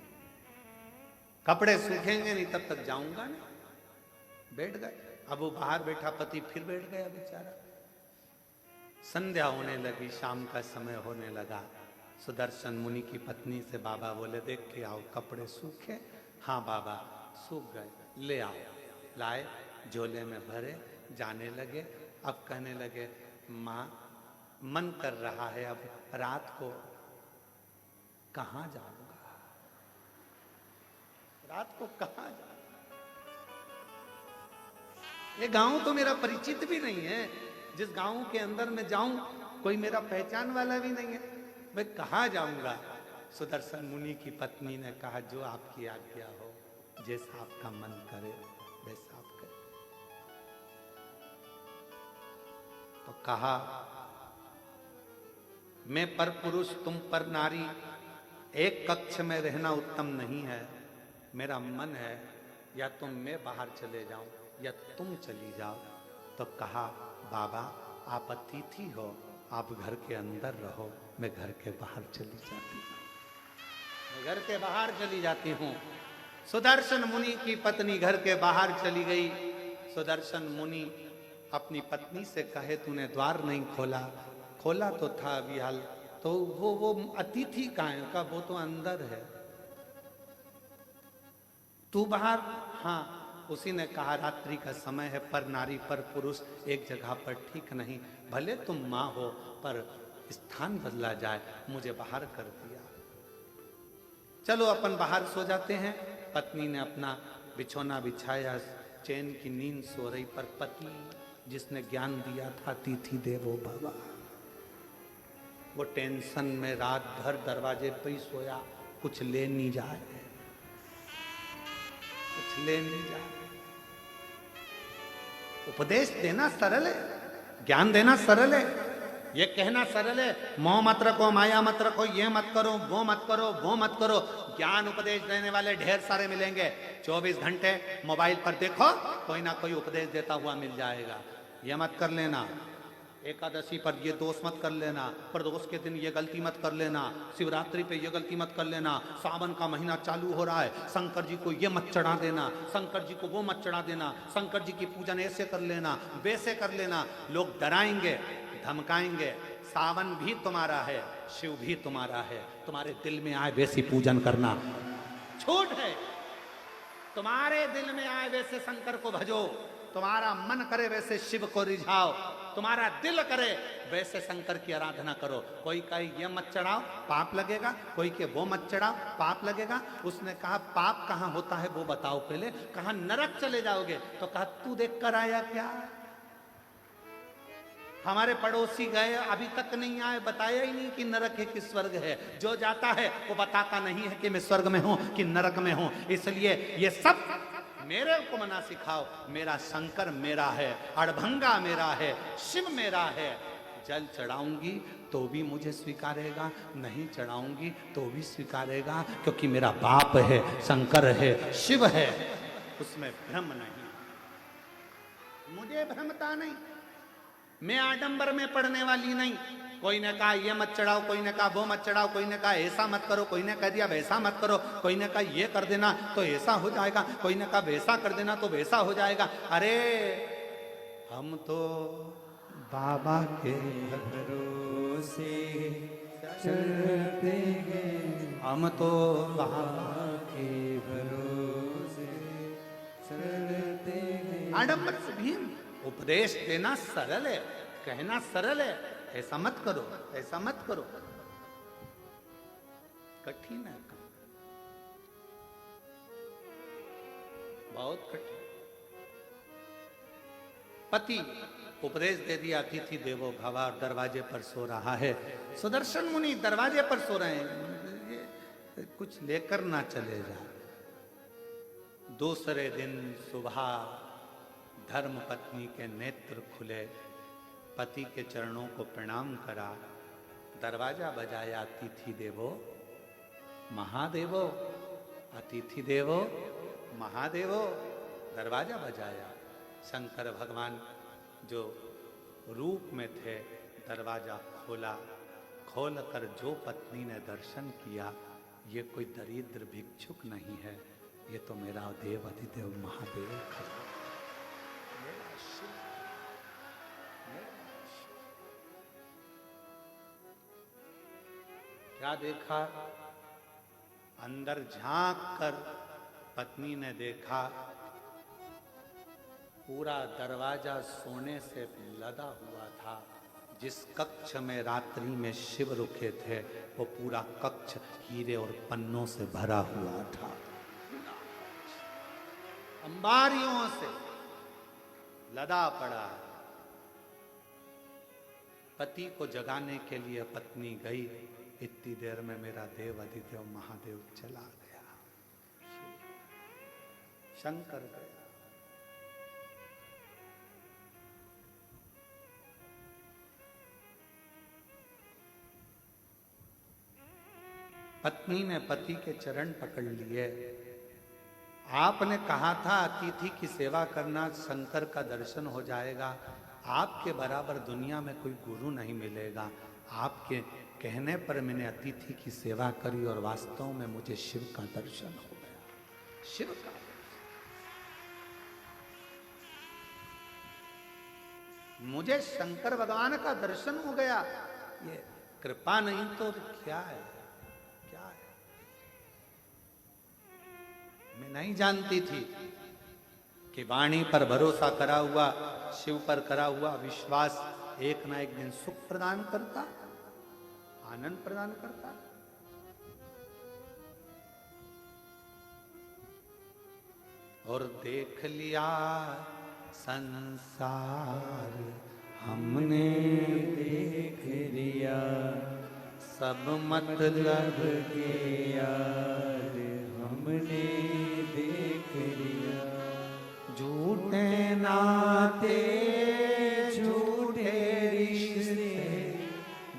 कपड़े सूखेंगे नहीं तब तक जाऊंगा नहीं। बैठ गए। अब वो बाहर बैठा पति फिर बैठ गया बेचारा। संध्या होने लगी, शाम का समय होने लगा। सुदर्शन मुनि की पत्नी से बाबा बोले देख के आओ कपड़े सूखे? हाँ बाबा सूख गए, ले आओ। लाए, झोले में भरे, जाने लगे। अब कहने लगे माँ मन कर रहा है अब रात को कहाँ जाऊंगा, रात को कहाँ जाऊंगा। ये गांव तो मेरा परिचित भी नहीं है, जिस गांव के अंदर मैं जाऊं कोई मेरा पहचान वाला भी नहीं है, मैं कहाँ जाऊंगा। सुदर्शन मुनि की पत्नी ने कहा जो आपकी आज्ञा हो, जैसा आपका मन करे वैसा आप करें। तो कहा मैं पर पुरुष तुम पर नारी, एक कक्ष में रहना उत्तम नहीं है। मेरा मन है या तो मैं बाहर चले जाऊं या तुम चली जाओ। तो कहा बाबा आप अतिथि हो, आप घर के अंदर रहो, मैं घर के बाहर चली जाती हूँ, मैं घर के बाहर चली जाती हूँ। सुदर्शन मुनि की पत्नी घर के बाहर चली गई। सुदर्शन मुनि अपनी पत्नी से कहे तूने द्वार नहीं खोला? खोला तो था अभी हाल। तो वो अतिथि कहाँ है? का वो तो अंदर है, तू बाहर? हाँ। उसी ने कहा रात्रि का समय है, पर नारी पर पुरुष एक जगह पर ठीक नहीं। भले तुम माँ हो पर स्थान बदला जाए, मुझे बाहर कर दिया। चलो अपन बाहर सो जाते हैं। पत्नी ने अपना बिछौना बिछाया, चैन की नींद सो रही, पर पति जिसने ज्ञान दिया था तिथि देवो भव, वो टेंशन में रात भर दरवाजे पर ही सोया, कुछ ले नहीं जाए, कुछ ले नहीं जाए। उपदेश देना सरल है, ज्ञान देना सरल है, ये कहना सरल है मोह मत रखो, माया मत रखो, ये मत करो, वो मत करो, वो मत करो। ज्ञान उपदेश देने वाले ढेर सारे मिलेंगे। 24 घंटे मोबाइल पर देखो, कोई ना कोई उपदेश देता हुआ मिल जाएगा। ये मत कर लेना, एकादशी पर ये दोष मत कर लेना, प्रदोष के दिन ये गलती मत कर लेना, शिवरात्रि पे ये गलती मत कर लेना, सावन का महीना चालू हो रहा है, शंकर जी को ये मत चढ़ा देना, शंकर जी को वो मत चढ़ा देना, शंकर जी की पूजन ऐसे कर लेना, वैसे कर लेना। लोग डराएंगे, धमकाएंगे। सावन भी तुम्हारा है, शिव भी तुम्हारा है, तुम्हारे दिल में आए वैसी पूजन करना छूट है। तुम्हारे दिल में आए वैसे शंकर को भजो, तुम्हारा मन करे वैसे शिव को रिझाओ, तुम्हारा दिल करे वैसे शंकर की आराधना करो। कोई कहे ये मत चढ़ाओ पाप लगेगा, कोई के वो मत चढ़ाओ पाप लगेगा। उसने कहा पाप कहाँ होता है वो बताओ पहले। कहा नरक चले जाओगे, तो कहा तू देख कर आया क्या? हमारे पड़ोसी गए अभी तक नहीं आए, बताया ही नहीं कि नरक है कि स्वर्ग है। जो जाता है वो बताता नहीं है कि मैं स्वर्ग में हूं कि नरक में हूं। इसलिए ये सब मेरे को मना सिखाओ। मेरा शंकर मेरा है, अड़भंगा मेरा है, शिव मेरा है। जल चढ़ाऊंगी तो भी मुझे स्वीकारेगा, नहीं चढ़ाऊंगी तो भी स्वीकारेगा, क्योंकि मेरा बाप है, शंकर है, शिव है। उसमें भ्रम नहीं, मुझे भ्रमता नहीं। मैं आडंबर में पड़ने वाली नहीं। कोई ने कहा ये मत चढ़ाओ, कोई ने कहा वो मत चढ़ाओ, कोई ने कहा ऐसा मत करो, कोई ने कह दिया वैसा मत करो, कोई ने कहा ये कर देना तो ऐसा हो जाएगा, कोई ने कहा वैसा कर देना तो वैसा हो जाएगा। अरे हम तो बाबा के भरोसे चलते हैं, हम तो बाबा के भरोसे चलते हैं। आडंबर से भीम उपदेश देना सरल है, कहना सरल है, ऐसा मत करो, ऐसा मत करो, कठिन है, बहुत कठिन। पति उपदेश दे दिया, अतिथि देवो भव, दरवाजे पर सो रहा है। सुदर्शन मुनि दरवाजे पर सो रहे हैं, ये कुछ लेकर ना चले जा। दूसरे दिन सुबह धर्म पत्नी के नेत्र खुले, पति के चरणों को प्रणाम करा, दरवाजा बजाया, अतिथि देवो महादेवो, अतिथि देवो महादेवो, दरवाजा बजाया। शंकर भगवान जो रूप में थे, दरवाजा खोला, खोल कर जो पत्नी ने दर्शन किया, ये कोई दरिद्र भिक्षुक नहीं है, ये तो मेरा देव अधिदेव महादेव खड़ा। क्या देखा? अंदर झांक कर पत्नी ने देखा पूरा दरवाजा सोने से लदा हुआ था। जिस कक्ष में रात्रि में शिव रुके थे, वो पूरा कक्ष हीरे और पन्नों से भरा हुआ था, अंबारियों से लदा पड़ा। पति को जगाने के लिए पत्नी गई, इतनी देर में मेरा देव अधिदेव महादेव चला गया, शंकर गया। पत्नी ने पति के चरण पकड़ लिए। आपने कहा था अतिथि की सेवा करना, शंकर का दर्शन हो जाएगा, आपके बराबर दुनिया में कोई गुरु नहीं मिलेगा। आपके कहने पर मैंने अतिथि की सेवा करी और वास्तव में मुझे शिव का दर्शन हो गया, शिव का। मुझे शंकर भगवान का दर्शन हो गया। ये कृपा नहीं तो क्या है, क्या है? मैं नहीं जानती थी कि वाणी पर भरोसा करा हुआ, शिव पर करा हुआ विश्वास एक ना एक दिन सुख प्रदान करता, आनंद प्रदान करता। और देख लिया संसार हमने, देख लिया सब मतलब के यार हमने देख लिया। झूठे नाते झूठे रिश्ते,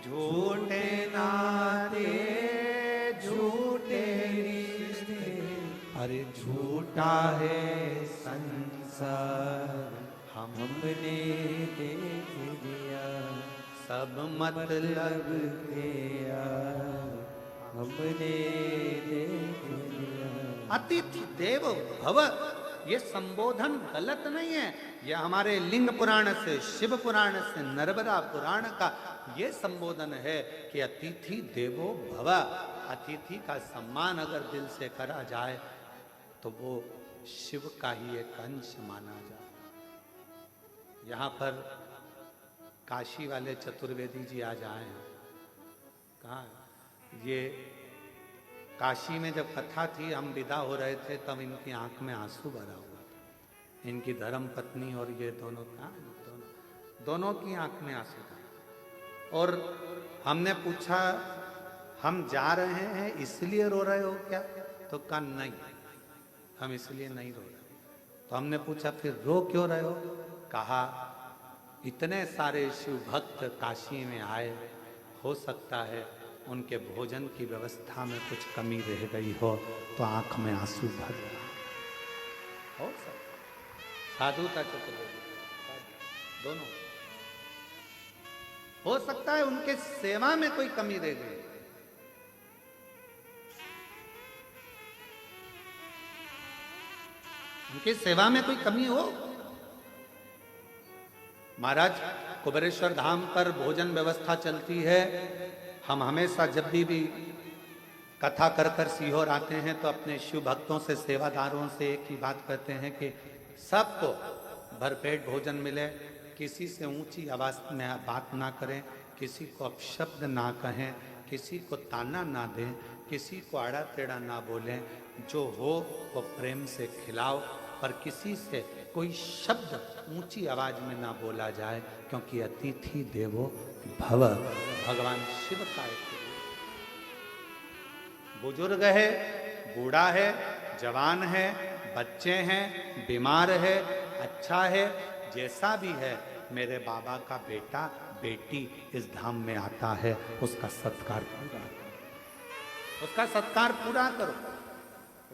झूठे नाते झूठे रिश्ते, अरे झूठा है संसार हमने देख लिया। सब मतलब के यार हमने देख लिया। अतिथि देवो भव, ये संबोधन गलत नहीं है। ये हमारे लिंग पुराण से, शिव पुराण से, नर्मदा पुराण का ये संबोधन है कि अतिथि देवो भव। अतिथि का सम्मान अगर दिल से करा जाए तो वो शिव का ही एक अंश माना जाए। यहाँ पर काशी वाले चतुर्वेदी जी आज आए हैं। कहाँ? ये काशी में जब कथा थी, हम विदा हो रहे थे, तब इनकी आंख में आंसू भरा हुआ था। इनकी धर्म पत्नी और ये दोनों दोनों की आंख में आंसू था। और हमने पूछा हम जा रहे हैं इसलिए रो रहे हो क्या? तो कहा नहीं, हम इसलिए नहीं रो रहे। तो हमने पूछा फिर रो क्यों रहे हो? कहा इतने सारे शिव भक्त काशी में आए, हो सकता है उनके भोजन की व्यवस्था में कुछ कमी रह गई हो तो आंख में आंसू भर रहा हो सकता। साधुता चतुर्वेदी दोनों हो सकता है उनके सेवा में कोई कमी रह गई। उनकी सेवा में कोई कमी हो। महाराज कुबेरेश्वर धाम पर भोजन व्यवस्था चलती है। हम हमेशा जब भी कथा कर कर सीहोर आते हैं तो अपने शिव भक्तों से, सेवादारों से एक ही बात कहते हैं कि सबको भरपेट भोजन मिले, किसी से ऊंची आवाज में बात ना करें, किसी को अपशब्द ना कहें, किसी को ताना ना दें, किसी को आड़ा टेढ़ा ना बोलें, जो हो वो प्रेम से खिलाओ, पर किसी से कोई शब्द ऊंची आवाज में ना बोला जाए, क्योंकि अतिथि देवो भव, भगवान शिव का एक बुजुर्ग है, बूढ़ा है, जवान है, बच्चे हैं, बीमार है, अच्छा है, जैसा भी है, मेरे बाबा का बेटा बेटी इस धाम में आता है, उसका सत्कार पूरा करो, उसका सत्कार पूरा करो,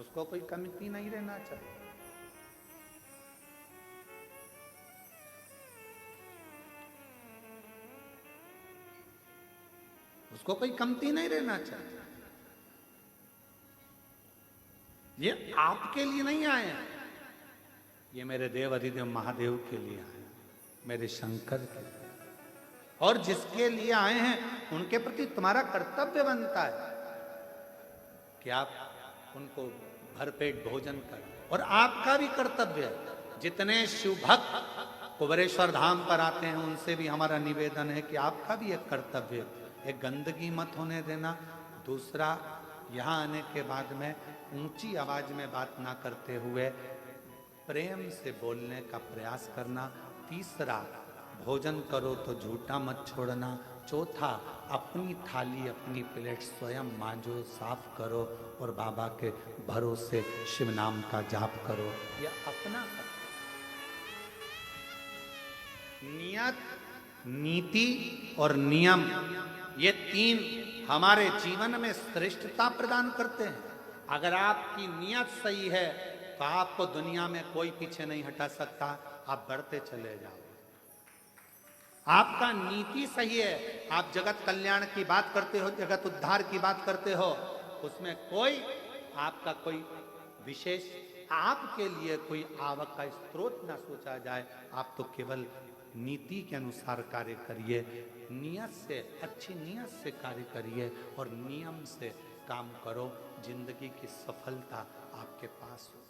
उसको कोई कमी नहीं रहना चाहिए। उसको कोई कमती नहीं रहना चाहिए। ये आपके लिए नहीं आए हैं, ये मेरे देव अधिदेव महादेव के लिए आए हैं, मेरे शंकर के लिए। और जिसके लिए आए हैं उनके प्रति तुम्हारा कर्तव्य बनता है कि आप उनको भरपेट भोजन करें। और आपका भी कर्तव्य है, जितने शिव भक्त कुबेरेश्वर धाम पर आते हैं उनसे भी हमारा निवेदन है कि आपका भी एक कर्तव्य है, एक गंदगी मत होने देना। दूसरा, यहाँ आने के बाद में ऊंची आवाज में बात ना करते हुए प्रेम से बोलने का प्रयास करना। तीसरा, भोजन करो तो झूठा मत छोड़ना। चौथा, अपनी थाली अपनी प्लेट स्वयं मांजो, साफ करो और बाबा के भरोसे शिव नाम का जाप करो। यह अपना नियत, नीति और नियम, ये तीन हमारे जीवन में श्रेष्ठता प्रदान करते हैं। अगर आपकी नियत सही है तो आपको दुनिया में कोई पीछे नहीं हटा सकता, आप बढ़ते चले जाओ। आपका नीति सही है, आप जगत कल्याण की बात करते हो, जगत उद्धार की बात करते हो, उसमें कोई आपका कोई विशेष आपके लिए कोई आवक का स्रोत ना सोचा जाए। आप तो केवल नीति के अनुसार कार्य करिए, नियत से, अच्छी नियत से कार्य करिए और नियम से काम करो। जिंदगी की सफलता आपके पास हो।